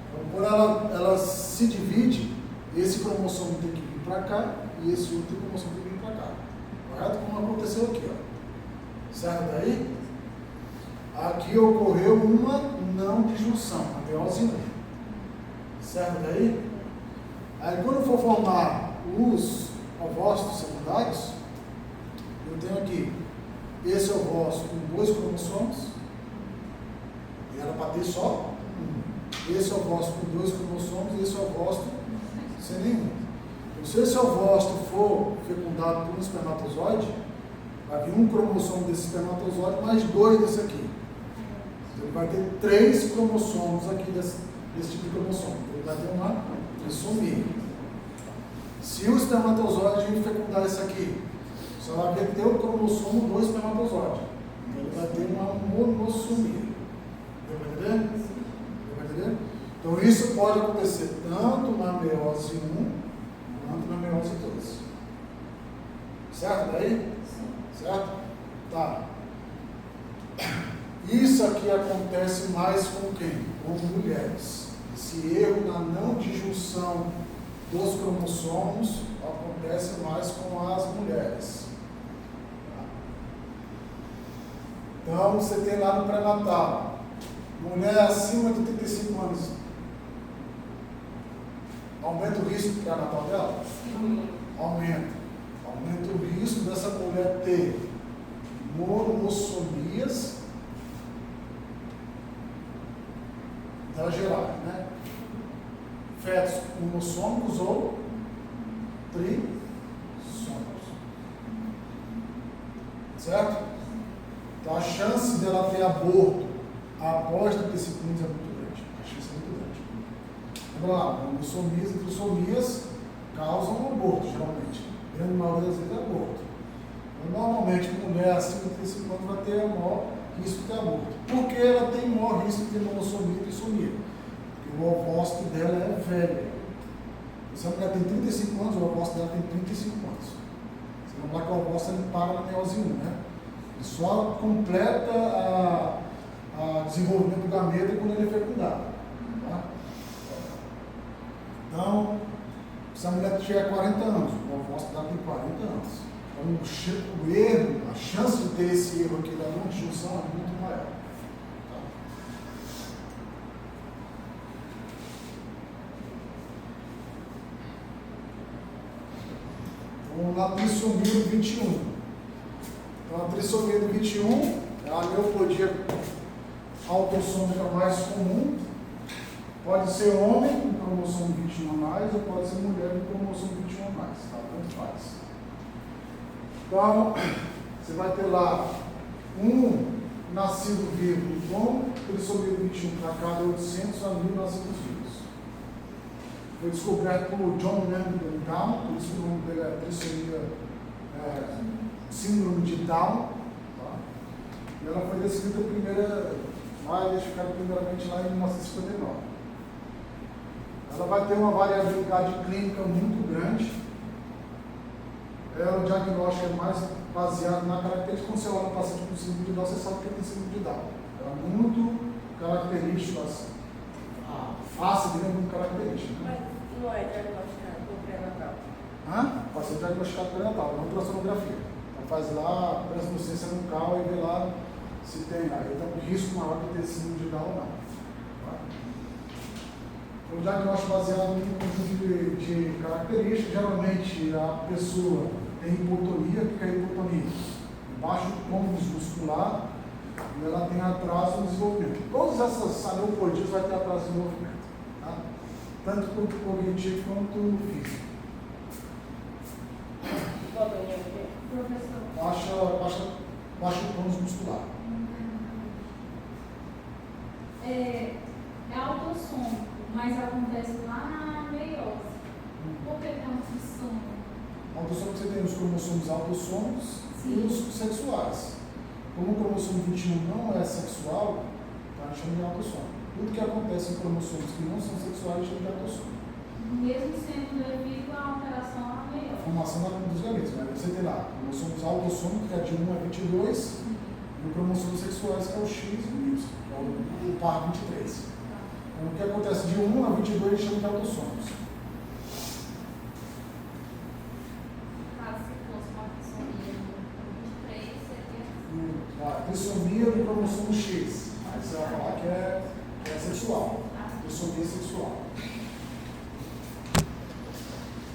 Então, quando ela se divide, esse cromossomo tem que vir para cá e esse outro cromossomo tem que vir para cá. Correto? Como aconteceu aqui, ó. Certo daí? Aqui ocorreu uma não disjunção, a meiose 1. Certo daí? Aí quando for formar os ovócitos secundários, eu tenho aqui esse ovócito com 2 cromossomos, e era para ter só um. Esse ovócito com 2 cromossomos e esse ovócito sem nenhum. Então, se esse ovócito for fecundado por um espermatozoide, vai vir um cromossomo desse espermatozoide mais 2 desse aqui. Então, ele vai ter 3 cromossomos aqui desse tipo de cromossomo. Então, ele vai ter uma trissomia. Se o espermatozoide vir fecundar esse aqui, você vai ter o cromossomo do espermatozoide. Então, ele vai ter uma monossomia. Deu para entender? Deu para entender? Então, isso pode acontecer tanto na meiose 1 quanto na meiose 2. Certo daí? Certo? Tá. Isso aqui acontece mais com quem? Com mulheres. Esse erro na não disjunção dos cromossomos acontece mais com as mulheres. Então, você tem lá no pré-natal, mulher acima de 35 anos, aumenta o risco do pré-natal dela? Sim. Aumenta. Aumenta o risco dessa mulher ter monossomias dela gerar, né? Fetos monossômicos ou trissômicos. Certo? Então a chance dela ter aborto após 35 anos é muito grande. A chance é muito grande. Lembra lá, monossomias e trissomias causam aborto, geralmente. A grande maioria das vezes é aborto. Então, normalmente, mulher acima de 35 anos vai ter maior risco de ter aborto. Por que ela tem maior risco de ter monossomia e trissomia? Porque o ovócito dela é velho. Se a mulher tem 35 anos, o ovócito dela tem 35 anos. Você lembra que o ovócito ele para na meiose 1, né? Ele só completa o desenvolvimento do gameta quando ele é fecundado. Tá? Então, se a mulher tiver 40 anos, o ovócito dela tem 40 anos. Então, o erro, a chance de ter esse erro aqui da não disjunção é muito maior. Tá? Vamos lá, trissomia do 21. Então, a trissomia do 21 é a neoplodia autossômica mais comum. Pode ser homem com cromossomo 21 a mais, ou pode ser mulher com cromossomo 21 a mais. Tá? Tanto faz. Então, você vai ter lá um nascido vivo com trissomia 21 para cada 800 a 1000 nascidos vivos. Foi descoberto por John Langdon Down, por isso o nome dele é trissomia, síndrome de Down. Tá? E ela foi descrita identificada primeiramente lá em 1959. Ela vai ter uma variabilidade clínica muito grande. O diagnóstico é mais baseado na característica. Quando você olha o paciente com síndrome de Down, você sabe que ele tem síndrome de Down. É muito característico, assim. A face dele é muito característica. Né? Mas não é diagnosticado no pré-natal. Pode ser diagnosticado pré-natal, não pela sonografia. Então faz lá a translucência nucal e vê lá se tem. Aí está com risco maior de ter síndrome de Down ou não. Tá? O diagnóstico baseado em um conjunto de características. Geralmente a pessoa tem hipotonia. O que é hipotonia? Baixo tônus muscular e ela tem atraso no desenvolvimento. Todas essas aneuploidias vai ter atraso no desenvolvimento, tá? Tanto cognitivo quanto físico. Hipotonia o quê? Professor. Baixo tônus muscular. É autossômico, mas acontece lá na meiose. Por que é autossômico? Autossômico você tem os cromossomos autossômicos e Sim. os sexuais. Como o cromossomo 21 não é sexual, tá chamando de autossômico. Tudo que acontece em cromossomos que não são sexuais chama de autossômico. Mesmo sendo devido à alteração na A meiose. formação dos gametas, mas você tem lá cromossomos autossômicos, que é de 1 a 22, e o cromossomo sexuais, que é o X e o Y, que é o par 23. Então, o que acontece de 1 a 22 a gente chama de autossomos. Caso se fosse uma trissomia no 23, seria. A trissomia do cromossomo X. Aí você vai falar que é sexual. Trissomia sexual.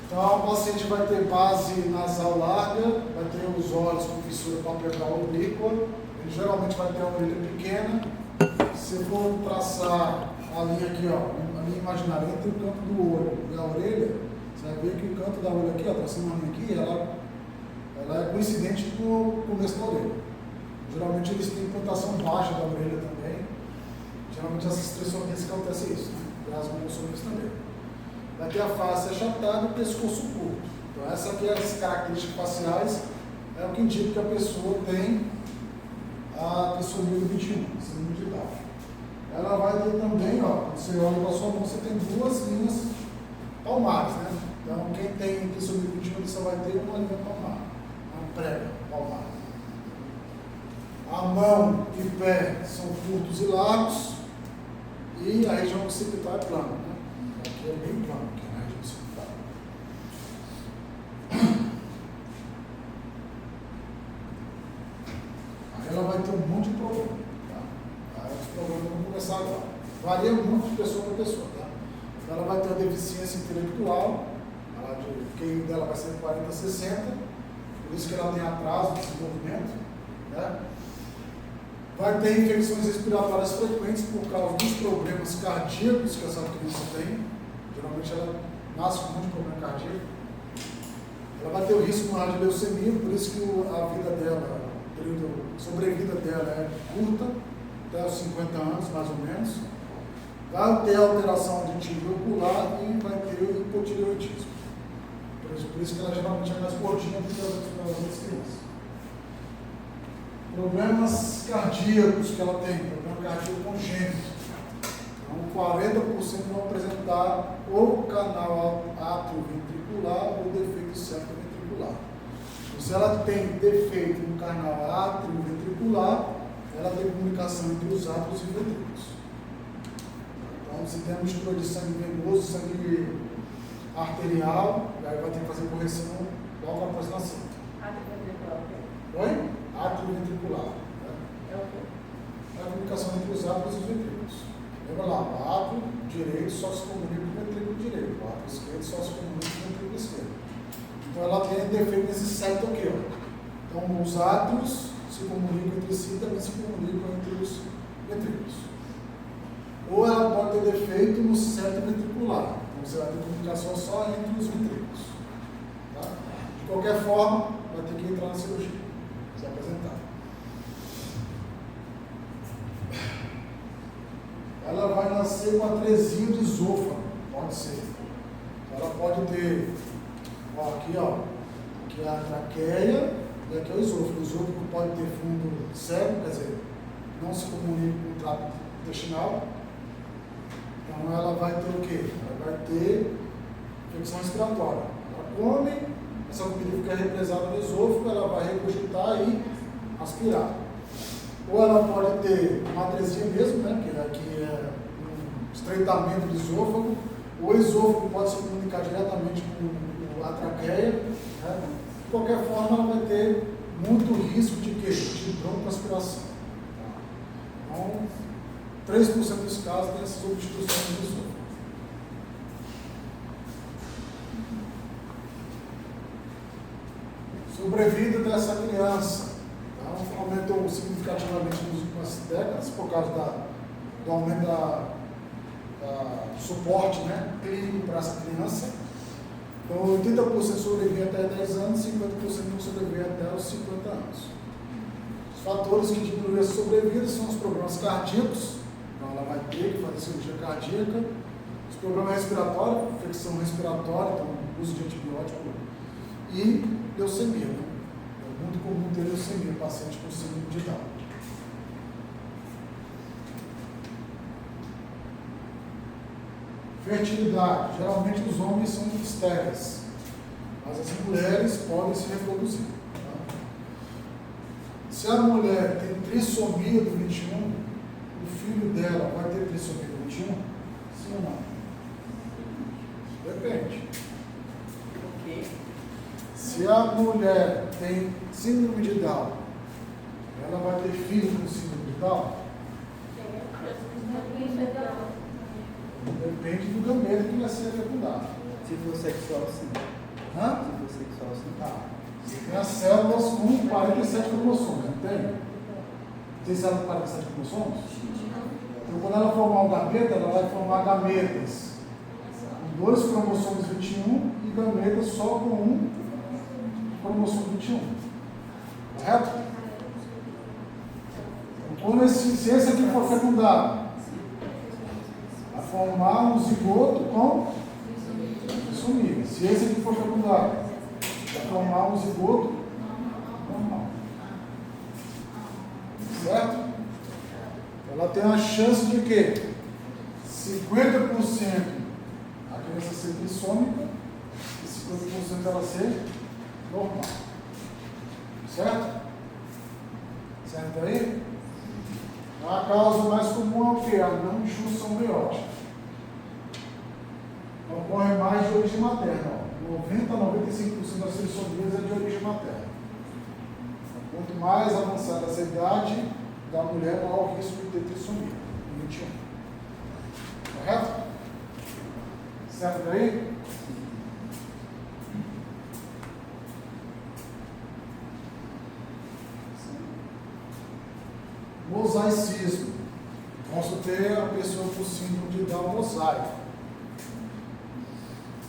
Então, a paciente vai ter base nasal larga, vai ter os olhos com fissura palpebral oblíqua, ele geralmente vai ter uma orelha pequena. Se for traçar a linha aqui, ó, a linha imaginária entre o canto do olho e a orelha, você vai ver que o canto da orelha aqui, ó, traçando uma linha aqui, ela é coincidente com o começo da orelha. Geralmente eles têm implantação baixa da orelha também. Geralmente essas trissomias que acontece isso, né? E as monossomias também. Vai ter a face achatada e o pescoço curto. Então essa aqui, as características faciais, é o que indica que a pessoa tem a trissomia do 21, síndrome de Down. Ela vai ter também, ó, quando você olha para a sua mão, você tem duas linhas palmares, né? Então quem tem trissomia do 21 só vai ter uma linha palmar, uma prega palmar. A mão e pé são curtos e largos e a região occipital é plana, né? Aqui é bem plano, aqui na região occipital. Aí ela vai ter um monte de problema, tá? Aí os problemas vão começar agora. Varia muito de pessoa para pessoa, tá? Então ela vai ter uma deficiência intelectual, o QI dela vai ser 40 a 60, por isso que ela tem atraso de desenvolvimento, né? Vai ter infecções respiratórias frequentes por causa dos problemas cardíacos que essa criança tem. Geralmente ela nasce com muito problema cardíaco. Ela vai ter o risco maior de leucemia, por isso que a vida dela, a sobrevida dela é curta, até os 50 anos mais ou menos. Vai ter alteração auditiva ocular e vai ter hipotireoidismo. Por isso que ela geralmente é mais gordinha do que as outras crianças. Problemas cardíacos que ela tem, problema cardíaco congênito. Então, 40% vão apresentar ou canal atrioventricular ou defeito septoventricular. Então, se ela tem defeito no canal atrioventricular, ela tem comunicação entre os átrios e ventrículos. Então, se tem uma mistura de sangue venoso, sangue arterial, aí vai ter que fazer correção logo após nascer. Atrioventricular. Oi? Atrioventricular. Né? É o quê? É a comunicação entre os átrios e os ventrículos. Lembra lá, o átrio direito só se comunica com o ventrículo direito, o átrio esquerdo só se comunica com o ventrículo esquerdo. Então ela tem defeito nesse septo aqui, ó. Então os átrios se comunicam entre si e também se comunicam entre os ventrículos. Ou ela pode ter defeito no septo ventricular, então você vai ter comunicação só entre os ventrículos. Tá? De qualquer forma, vai ter que entrar na cirurgia, se apresentar. Ela vai nascer com atresia do esôfago, pode ser. Ela pode ter, ó, aqui é a traqueia e aqui é o esôfago. O esôfago pode ter fundo cego, quer dizer, não se comunica com o trato intestinal. Então ela vai ter o quê? Ela vai ter infecção respiratória. Ela come, essa comida fica represada no esôfago, ela vai regurgitar e aspirar. Ou ela pode ter uma atresia mesmo, né, que aqui é um estreitamento do esôfago, ou o esôfago pode se comunicar diretamente com a traqueia. Né? De qualquer forma, ela vai ter muito risco de quê? De broncoaspiração. Então, 3% dos casos tem essas obstruções do esôfago. Sobrevida dessa criança. Aumentou significativamente nas últimas décadas por causa do aumento do suporte, né, clínico para essa criança. Então, 80% sobrevive até 10 anos, 50% não sobrevive até os 50 anos. Os fatores que diminuem essa sobrevida são os problemas cardíacos, então ela vai ter que fazer cirurgia cardíaca, os problemas respiratórios, infecção respiratória, então uso de antibiótico e leucemia, né? Muito comum ter leucemia, paciente com síndrome de Down. Fertilidade. Geralmente os homens são estéreis, mas as mulheres podem se reproduzir. Tá? Se a mulher tem trissomia do 21, o filho dela vai ter trissomia do 21? Sim ou não? Depende. O quê? Se a mulher tem síndrome de Down, ela vai ter filho com síndrome de Down? Depende do gamete que vai ser fecundado. Se for sexual, sim. Hã? Se for sexual, sim. Tá. Você tem as células com 47 cromossomos, não tem? Tem células com 47 cromossomos? Então, quando ela formar um gameta, ela vai formar gametas com 2 cromossomos 21 e gametas só com 1 cromossomo 21. Correto? Então, se esse aqui for fecundado, vai formar um zigoto com trissomia. Se esse aqui for fecundado, vai formar um zigoto normal. Certo? Ela tem a chance de quê? 50% a criança ser trissômica e 50% ela ser normal. Certo? Certo aí? A causa mais comum é o quê? A não junção meiótica. Ocorre mais de origem materna. 90 a 95% das trissomias é de origem materna. Quanto mais avançada essa idade da mulher, maior o risco de ter trissomia. 21. Correto? Certo daí? Mosaicismo. Posso ter a pessoa com síndrome de Down mosaico.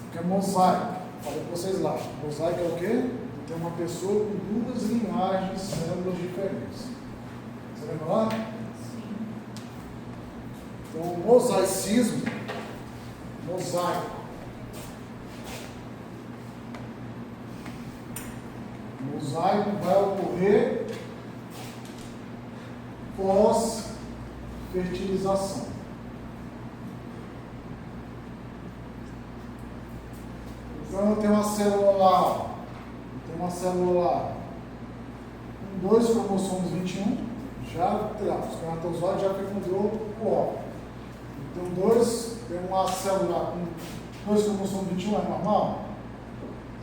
O que é mosaico? Falei para vocês lá. Mosaico é o quê? Tem uma pessoa com 2 linhagens de células diferentes. Você lembra lá? Sim. Então, o mosaicismo, mosaico. Mosaico vai ocorrer pós-fertilização. Então eu tenho uma célula lá, com 2 cromossomos 21, já os espermatozoide já fecundou o óvulo. Então tem uma célula com 2 cromossomos 21, é normal?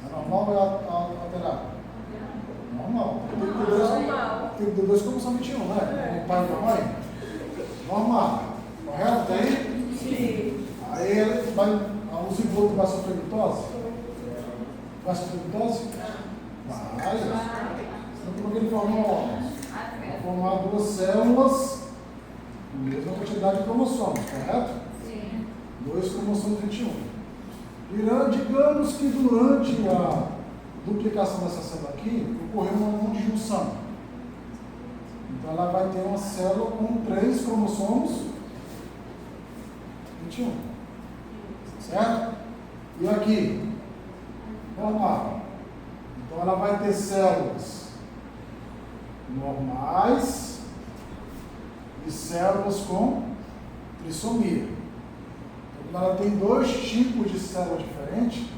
É normal ou é alterado? Normal. Tem 2 cromossomos 21, né? O pai e a mãe? Normal. Correto? Daí? Sim. Aí ele vai, o zigoto vai sofrer mitose? Vai sofrer mitose? Vai. Então, como ele formou órgãos? Vai formar 2 células com a mesma quantidade de cromossomos, correto? Sim. 2 cromossomos 21. Digamos que durante a duplicação dessa célula aqui, ocorreu uma não disjunção. Então ela vai ter uma célula com 3 cromossomos 21. Certo? E aqui? Normal. Então ela vai ter células normais e células com trissomia. Então, quando ela tem 2 tipos de célula diferentes,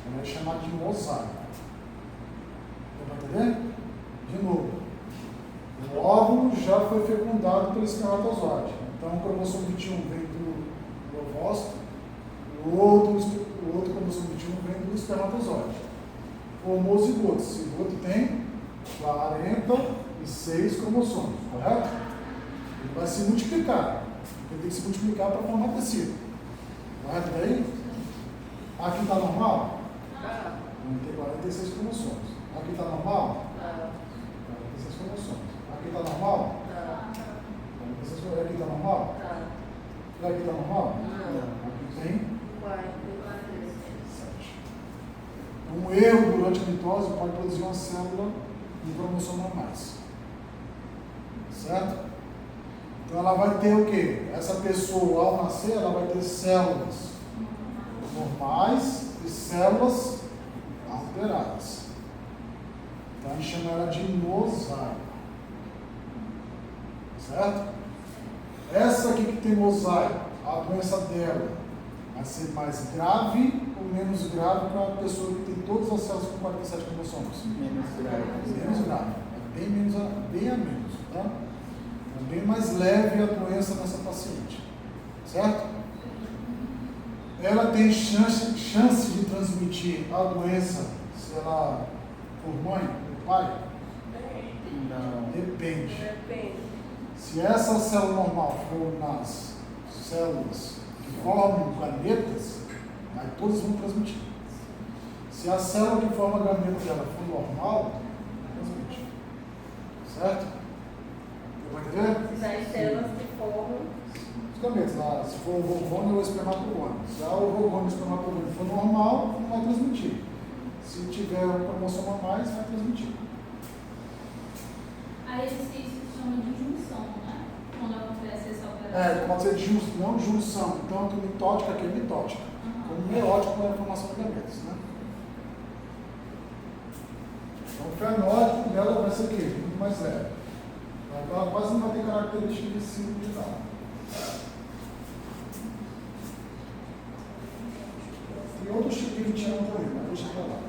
ela é chamada de mosaico. Deu para entender? De novo. O óvulo já foi fecundado pelo espermatozoide. Então o cromossomo 21 vem do ovócito, o outro cromossomo 21 vem do espermatozoide. Formou o zigoto. O zigoto tem 46 cromossomos, correto? Ele vai se multiplicar. Ele tem que se multiplicar para formar tecido. Correto daí? Aqui está normal? Não tem 46 cromossomos. Aqui está normal? 46 cromossomos. Aqui está normal? Aqui está normal? Aqui está normal? Aqui tem 7. Um erro durante a mitose pode produzir uma célula de cromossomo a mais. Certo? Então ela vai ter o quê? Essa pessoa, ao nascer, ela vai ter células normais e células alteradas. Então a gente chama ela de mosaico. Certo? Essa aqui que tem mosaico, a doença dela vai ser mais grave ou menos grave para a pessoa que tem todas as células com 47 cromossomos? Menos grave. Menos grave. É bem a menos. Tá? É bem mais leve a doença nessa paciente. Certo? ela tem chance de transmitir a doença, se ela for mãe ou pai? Não. Depende. Depende. Se essa célula normal for nas células que formam gametas, aí todas vão transmitir. Se a célula que forma a gameta dela for normal, transmite. Certo? Vai entender? Nas células que formam. Os gametas, lá, se for o ovônio ou o espermatogônio. Se o ovônio ou o espermatogônio for normal, não vai transmitir. Se tiver um cromossomo a mais, vai transmitir. Aí isso se chama de junção, né? Quando acontece essa operação. Pode ser não junção, tanto mitótica que é mitótica. Como meiótica para a formação de gametas, né? Então o fenótipo dela vai ser o quê? Muito mais leve. Então ela quase não vai ter características de síndrome de Down. Tem outros tipos de 21 também, mas deixa eu falar.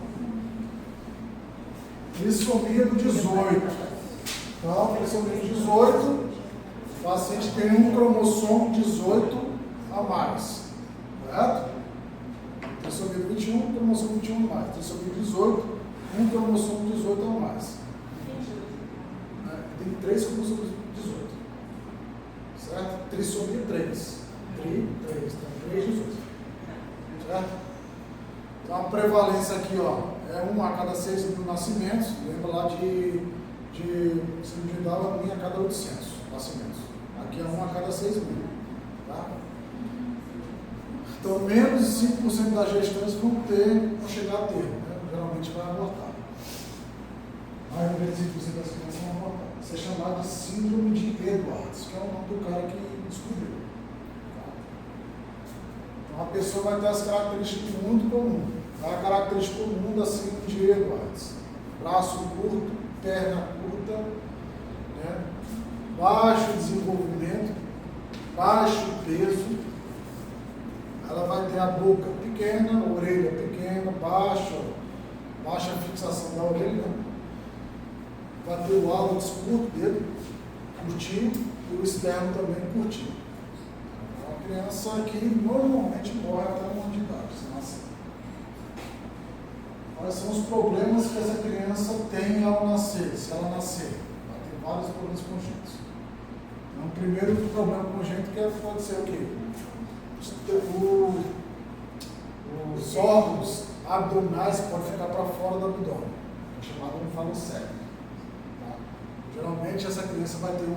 Trissomia do 18. Então, trissomia do 18, o paciente tem um cromossomo 18 a mais. Correto? Trissomia do 21, cromossomo 21 a mais. Trissomia do 18, um cromossomo 18 a mais. Tem 3 cromossomos 18. Certo? Trissomia 3. 3, então 3, 18. Certo? Então a prevalência aqui, ó, é 1 a cada 6 mil nascimentos. Lembra lá de síndrome de Down, 1 a cada 800 nascimentos. Aqui é 1 a cada 6 mil. Tá? Então menos de 5% das gestantes vão chegar a termo. Né? Geralmente vai abortar. Mais de 25% das crianças vão abortar. Isso é chamado de síndrome de Edwards, que é o nome do cara que descobriu. Tá? Então a pessoa vai ter as características muito comuns. A característica comum da síndrome de Edwards: braço curto, perna curta, né? Baixo desenvolvimento, baixo peso. Ela vai ter a boca pequena, a orelha pequena, baixa fixação da orelha. Vai ter o hálux curto, dedo curtinho, e o externo também curtinho. É uma criança que normalmente morre até 1 ano de idade, se nascer. Quais são os problemas que essa criança tem ao nascer, se ela nascer? Vai ter vários problemas congênitos. Então, o primeiro problema congênito pode ser o quê? Os órgãos abdominais podem ficar para fora do abdômen, é chamado onfalocele. Tá? Geralmente essa criança vai ter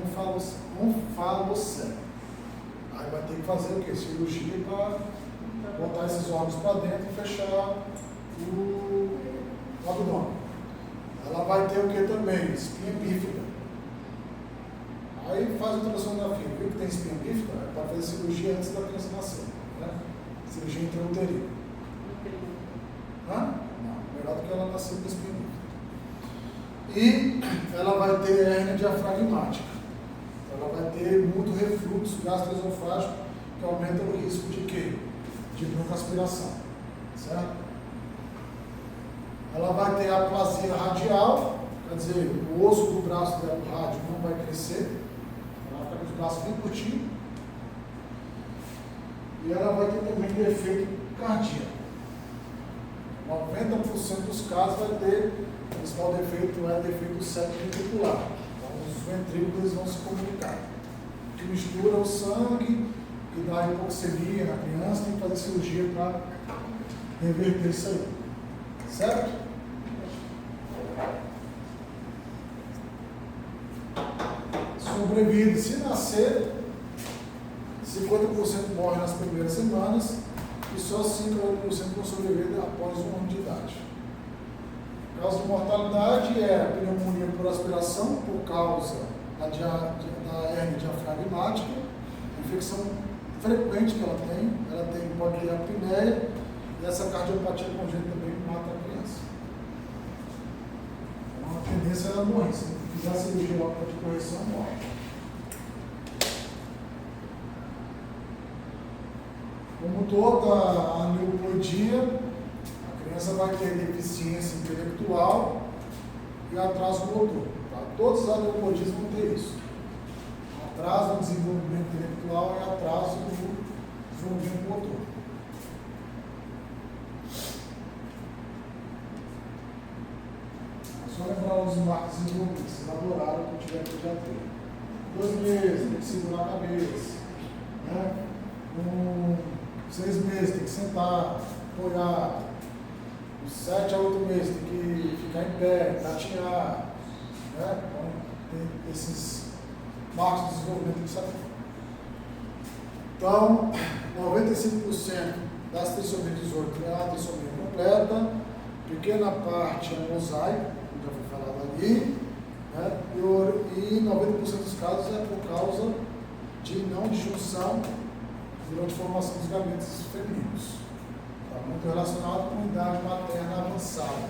onfalocele. Aí vai ter que fazer o quê? Cirurgia para botar esses órgãos para dentro e fechar o abdômen. Ela vai ter o que também? Espinha bífida. Aí faz ultrassonografia, viu que tem espinha bífida? Para fazer cirurgia antes da criança nascer. Né? Cirurgia intrauterina. Não, melhor do que ela nascer com espinha bífida. E ela vai ter hérnia diafragmática. Ela vai ter muito refluxo gastroesofágico, que aumenta o risco de quê? De broncoaspiração. Certo? Ela vai ter aplasia radial, quer dizer, o osso do braço dela, o rádio, não vai crescer. Ela vai ficar com os braços bem curtinhos. E ela vai ter também defeito cardíaco. 90% dos casos vai ter, o principal defeito é defeito do septo ventricular. Então os ventrículos vão se comunicar. Que mistura o sangue, que dá hipoxemia na criança, tem que fazer cirurgia para reverter isso aí. Certo? Sobrevive. Se nascer, 50% morre nas primeiras semanas e só 5% vão sobreviver após 1 ano de idade. A causa de mortalidade é a pneumonia por aspiração, por causa da hérnia diafragmática, infecção frequente que ela pode ter apneia, e essa cardiopatia congênita também mata a criança. Então, a tendência é a morrer. Se não fizer a cirurgia logo de correção, morre. Como toda a neoploidia, a criança vai ter deficiência intelectual e atraso motor. Tá? Todos os neoplodias vão ter isso. Atraso no desenvolvimento intelectual e atraso no desenvolvimento motor. os marcos desenvolvidos, elaboraram o que tiver pediatria. 2 meses, tem que segurar a cabeça. Né? 6 meses, tem que sentar, apoiar. 7 a 8 meses, tem que ficar em pé, tatear. Né? Então, tem esses marcos de desenvolvimento que saber. Então, 95% das trissomia 18 é a trissomia completa, pequena parte é mosaico, como já foi falado ali, né? E 90% dos casos é por causa de não disjunção durante a formação dos gametos femininos. Está muito relacionado com a idade materna avançada.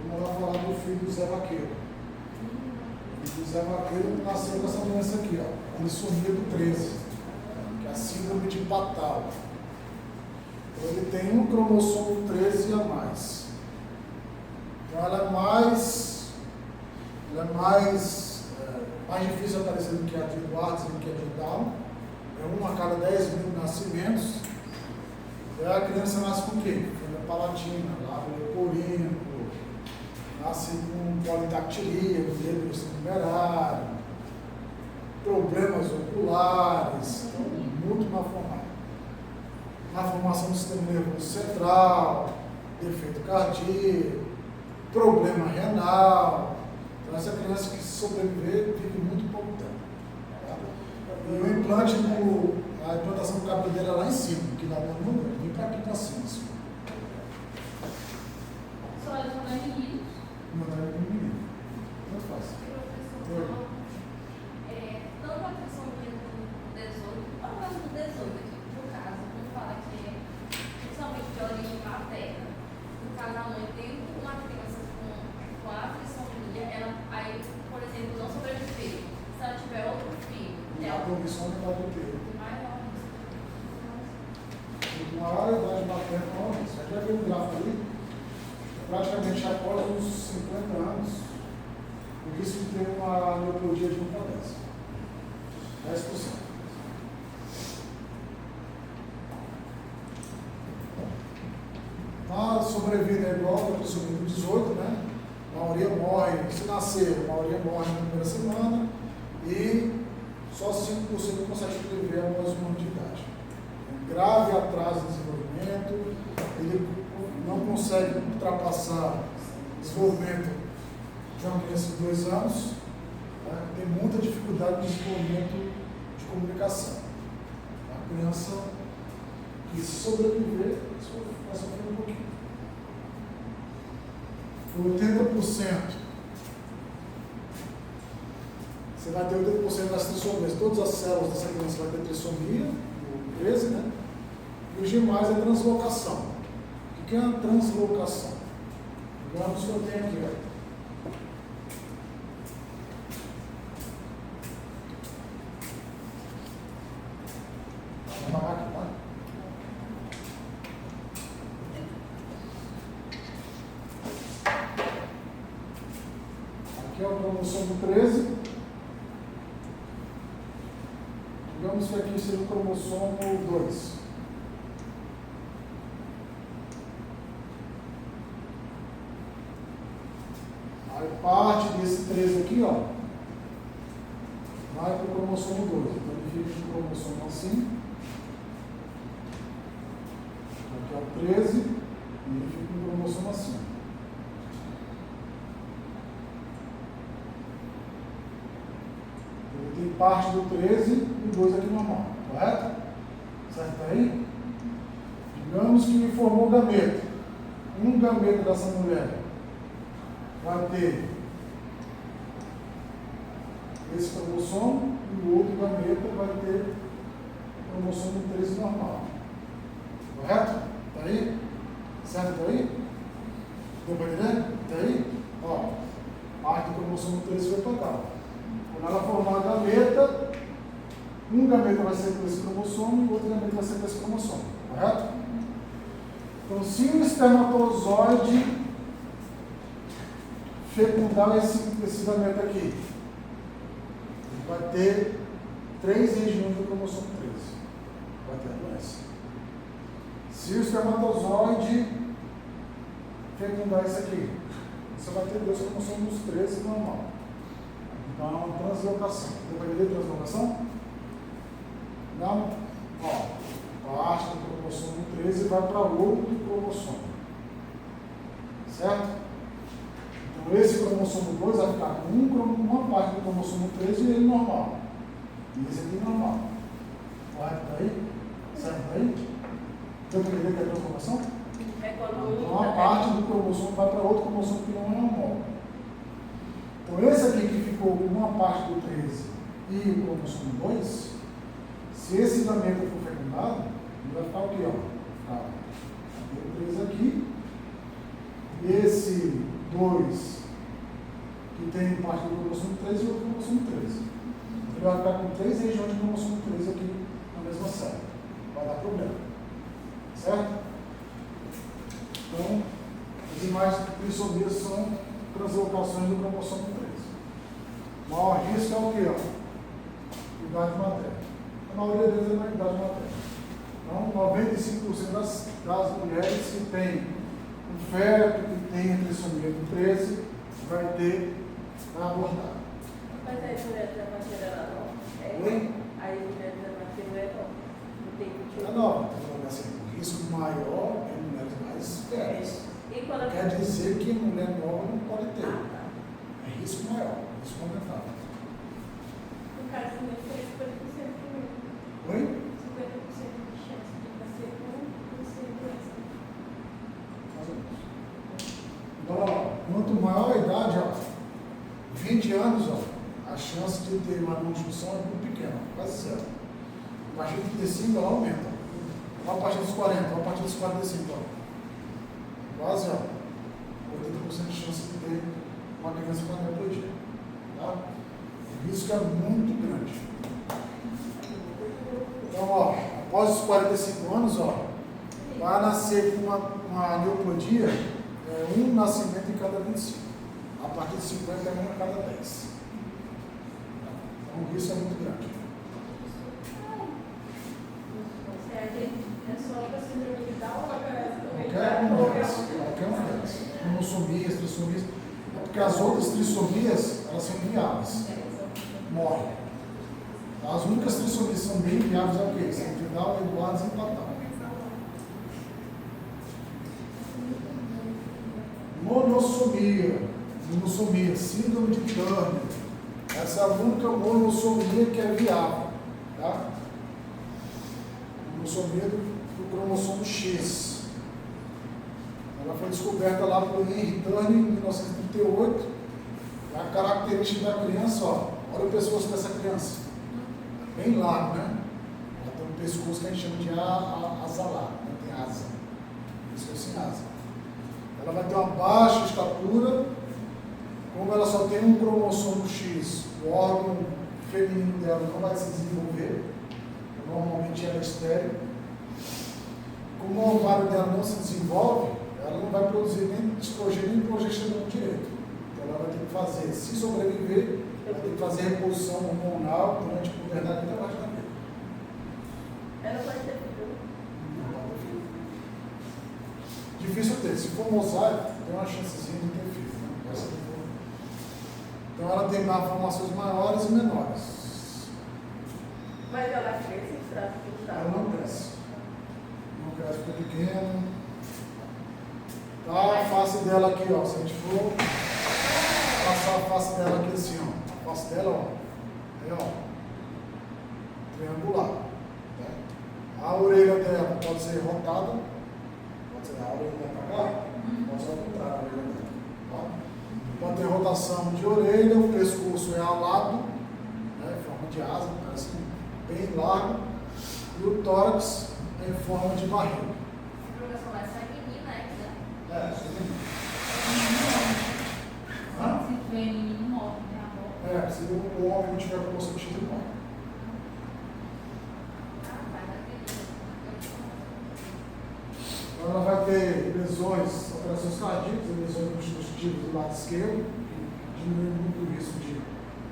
Vamos lá falar do filho do Zé Vaqueiro. O filho do Zé Vaqueiro nasceu com essa doença aqui, ó, trissomia do 13, que é a síndrome de Patal. Então, ele tem um cromossomo 13 a mais. Então, ela é mais difícil aparecer do que a de Edwards e do que a de Down. É 1 a cada 10 mil nascimentos. E a criança nasce com o quê? Fenda palatina, lábio leporino, nasce com polidactilia, o dedo numerário, problemas oculares, então, muito mal formado. Má formação do sistema nervoso central, defeito cardíaco, problema renal. Então, essa criança que sobreviver vive muito pouco tempo. Tá? E o implante, a implantação do cabelo dele é lá em cima, que dá no número, vem para aqui para cima. Só eles não é menino. Mandar ele para o menino. Muito fácil. Professor, tanto a trissomia do 18, ou mesmo do 18 aqui, no caso, quando fala que é principalmente de origem materna, no caso a mãe tem uma criança com a trissomia, ela aí, por exemplo, não sobreviveu. Se ela tiver outro filho, A condição não pode ter. maior. Com a idade materna, você já viu o gráfico ali? Praticamente após uns 50 anos, o risco de ter uma neoplodia de 1 para 10%. 10%. A sobrevida é igual a trissomia do 18, né? A maioria morre, se nascer, a maioria morre na primeira semana e só 5% consegue sobreviver após 1 ano de idade. Um grave atraso de desenvolvimento, ele não consegue ultrapassar o desenvolvimento de uma criança de 2 anos, né? Tem muita dificuldade no desenvolvimento de comunicação. A criança que sobreviver vai sofrer um pouquinho. 80%. Você vai ter 80% das trissomias. Todas as células dessa criança vai ter trissomia, o 13, né? E os demais é translocação. O que é a translocação? Digamos que eu tenho aqui, ó. Vou apagar aqui, tá? Aqui é o cromossomo 13. Digamos que aqui seja o cromossomo 2. Aí parte desse 13 aqui, ó, vai para o cromossomo 2. Então ele fica com o cromossomo assim. Aqui é o 13 e ele fica com o cromossomo assim. Ele tem parte do 13 e o 2 aqui normal, correto? Certo aí? Digamos que formou um gameta. Um gameta dessa mulher vai ter esse cromossomo e o outro gameta vai ter o cromossomo 13 normal. Correto? Está aí? Certo? Está aí? Deu para entender? Está aí? Ó, parte do cromossomo 13 foi para cá. Quando ela formar a gameta, um gameta vai ser com esse cromossomo e o outro gameta vai ser com esse cromossomo. Correto? Então, se o espermatozoide fecundar esse gameta aqui, ele vai ter 3 regiões do cromossomo 13. Vai ter a doença. Se o espermatozoide fecundar isso aqui, você vai ter 2 cromossomos 13 normal. Então, translocação. Deu para entender translocação? Não? Ó, parte do cromossomo 13 vai para outro cromossomo. Certo? Então, esse cromossomo 2 vai ficar com uma parte do cromossomo 13 e ele normal. E esse aqui normal. Correto daí? Certo daí? Deu para entender que é translocação? É quando Então, uma parte do cromossomo vai para outro cromossomo que não é normal. Então, esse aqui que ficou com uma parte do 13 e o cromossomo 2, se esse gameta for fecundado, ele vai ficar o quê? Ó? Tá. O 13 aqui, e esse 2 que tem parte do cromossomo 13 e outro cromossomo 13. Ele vai ficar com 3 regiões de cromossomo 13 aqui na mesma célula. Vai dar problema. Certo? Então, as imagens de trissomias são translocações do cromossomo 13. O maior risco é o quê? Ó? Idade materna. A maioria deles é na idade materna. Então, 95% das mulheres que têm um feto, que tem a trissomia do 13, vai ter a abortar. Mas aí a mulher da matéria ela não? Oi? Aí a mulher da matéria não tem que É nova. Então, assim, o risco maior é em mulheres mais velhas. E quando Quer dizer que mulher nova não pode ter. tá. É risco maior, risco aumentado. No caso, também foi 50% também. Oi? 50% de chance de nascer com doença. Mais ou menos. Então, ó, quanto maior a idade, ó, 20 anos, ó, a chance de ter uma conjunção é muito pequena, quase zero. A partir de 35 ela aumenta. A partir dos 40, a partir dos 45, ó. Quase, ó, 80% de chance de ter uma criança com aneuploidia. Tá? O risco é muito grande. Então, ó, após os 45 anos, ó, vai nascer com uma aneuploidia, um nascimento em cada 25. A partir de 50 é um a cada 10. Então, o risco é muito grande. É só para síndrome de Down ou aparece também? Qualquer uma delas. Cromossomias, trissomias. É porque as outras trissomias, elas são inviáveis. Morrem. As únicas trissomias que são bem viáveis é o quê? Síndrome de Down, Eduardo e Patal. Monossomia, síndrome de Turner. Essa é a única monossomia que é viável. Tá? Monossomia do cromossomo X. Ela foi descoberta lá por Henry Turner em 1938. A característica da criança, ó, olha o pescoço dessa criança. Bem largo, né? Ela tem um pescoço que a gente chama de asa larga, né? Tem asa. Pescoço sem asa. Ela vai ter uma baixa estatura, como ela só tem um cromossomo X, o órgão feminino dela não vai se desenvolver, normalmente ela é estéril. Como o ovário dela não se desenvolve, ela não vai produzir nem estrogênio nem progesterona direito. Então ela vai ter que fazer, se sobreviver, vai ter que fazer reposição hormonal durante a puberdade até a parte da vida. Ela pode ter filho. Não pode ter filho. Difícil ter. Se for mosaico, tem uma chancezinha de ter filho. Né? Então ela tem malformações maiores e menores. Mas ela cresce e está fechada. Ela não cresce. Não cresce, fica pequena. Tá, a face dela aqui, ó. Se a gente for passar a face dela aqui assim, ó. A face dela, ó. Aí, ó. Triangular. Tá? A orelha dela pode ser rotada. Pode ser a orelha para cá. Pode ser ao contrário, a orelha dela. Tá? Pode ter rotação de orelha, o pescoço é alado, né, em forma de asa, parece bem largo, e o tórax é em forma de barriga. Professor, mas sai menina, né? É, isso Se tiver menino, morre, né? A avó. se o homem não tiver promoção de título, morre. Então ela vai ter lesões, operações cardíacas, lesões constitutivas do lado esquerdo, que diminui muito o risco de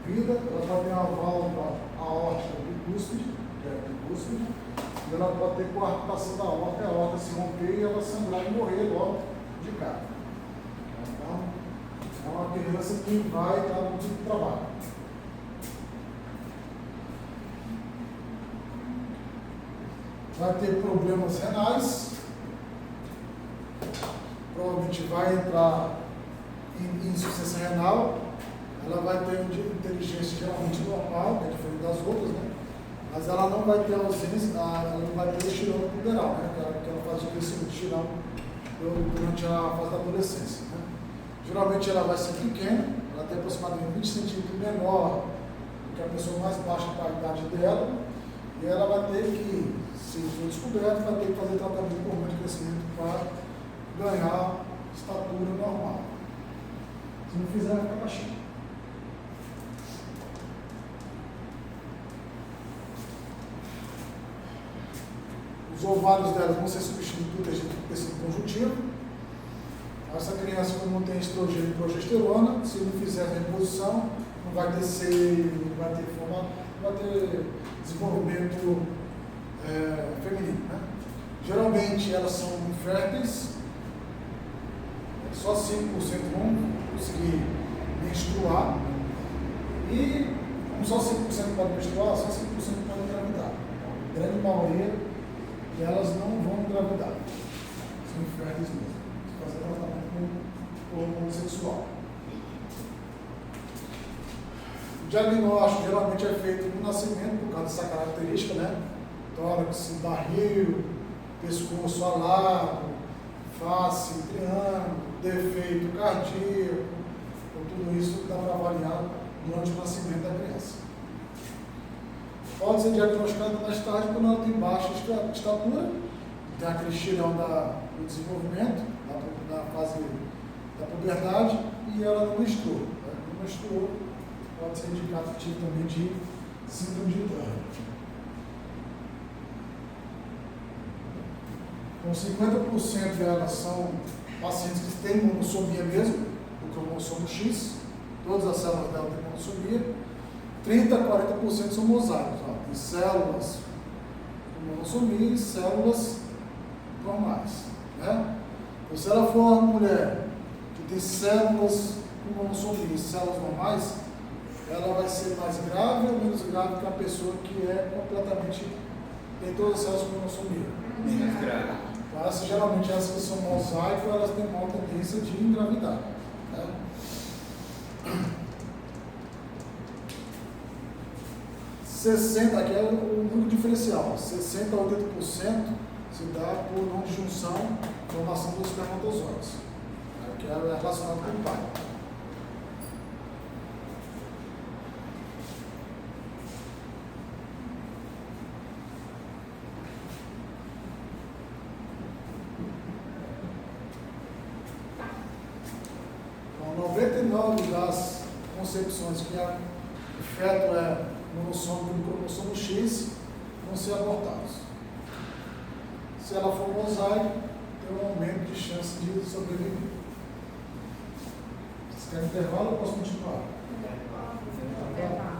vida. Ela vai ter uma válvula aórtica bicúspide, que é bicúspide, e Então ela pode ter coartação da aorta, a aorta se romper e ela sangrar e morrer logo de cara. Então, é uma criança que vai estar no tipo de trabalho. Vai ter problemas renais, provavelmente vai entrar em insuficiência renal, ela vai ter inteligência geralmente normal, que é diferente das outras, né? Mas ela não vai ter ausência, ela não vai ter estirão puberal, né? Que ela faz o crescimento de estirão durante a fase da adolescência, né? Geralmente ela vai ser pequena, ela tem aproximadamente 20 centímetros menor do que a pessoa mais baixa para a idade dela, e ela vai ter que, se for descoberto, vai ter que fazer tratamento de hormônio de crescimento para ganhar estatura normal. Se não fizer, vai ficar baixinho. Os ovários dela vão ser substituídos por tecido conjuntivo. Essa criança, como não tem estrogênio e progesterona, se não fizer reposição, não vai ter seio, não vai ter forma, não vai ter desenvolvimento feminino, né? Geralmente elas são inférteis, só 5% vão conseguir menstruar, e como só 5% podem menstruar, só 5% podem engravidar. A grande maioria delas não vão engravidar, são inférteis mesmo. Fazer tratamento com hormônio sexual. O diagnóstico geralmente é feito no nascimento, por causa dessa característica, né? Tórax, barril, pescoço alado, face, triângulo, defeito cardíaco, então, tudo isso dá para avaliar durante o nascimento da criança. Pode ser diagnosticado mais tarde quando ela tem baixa estatura, tem aquele estirão do desenvolvimento, na fase da puberdade, e ela não menstruou. Não menstruou, pode ser indicativo também de síndrome de Turner. Então, 50% delas são pacientes que têm monossomia mesmo, o cromossomo X, todas as células dela têm monossomia. 30% a 40% são mosaicos, tem células com monossomia e células normais, né? Então, se ela for uma mulher que tem células com monossomia e células normais, ela vai ser mais grave ou menos grave que a pessoa que é completamente, tem todas as células com monossomia? Menos grave. Mas, geralmente, essas que são mosaico, elas têm maior tendência de engravidar, né? 60%, aqui é o número diferencial, 60% a 80% se dá por não disjunção, formação dos espermatozoides, né, que é relacionado com o pai. Então, 99% das concepções que o feto é monossômico do cromossomo X vão ser abortados. Se ela for mosaico, tem um aumento de chance de sobreviver. Vocês querem intervalo ou posso continuar? Intervalo.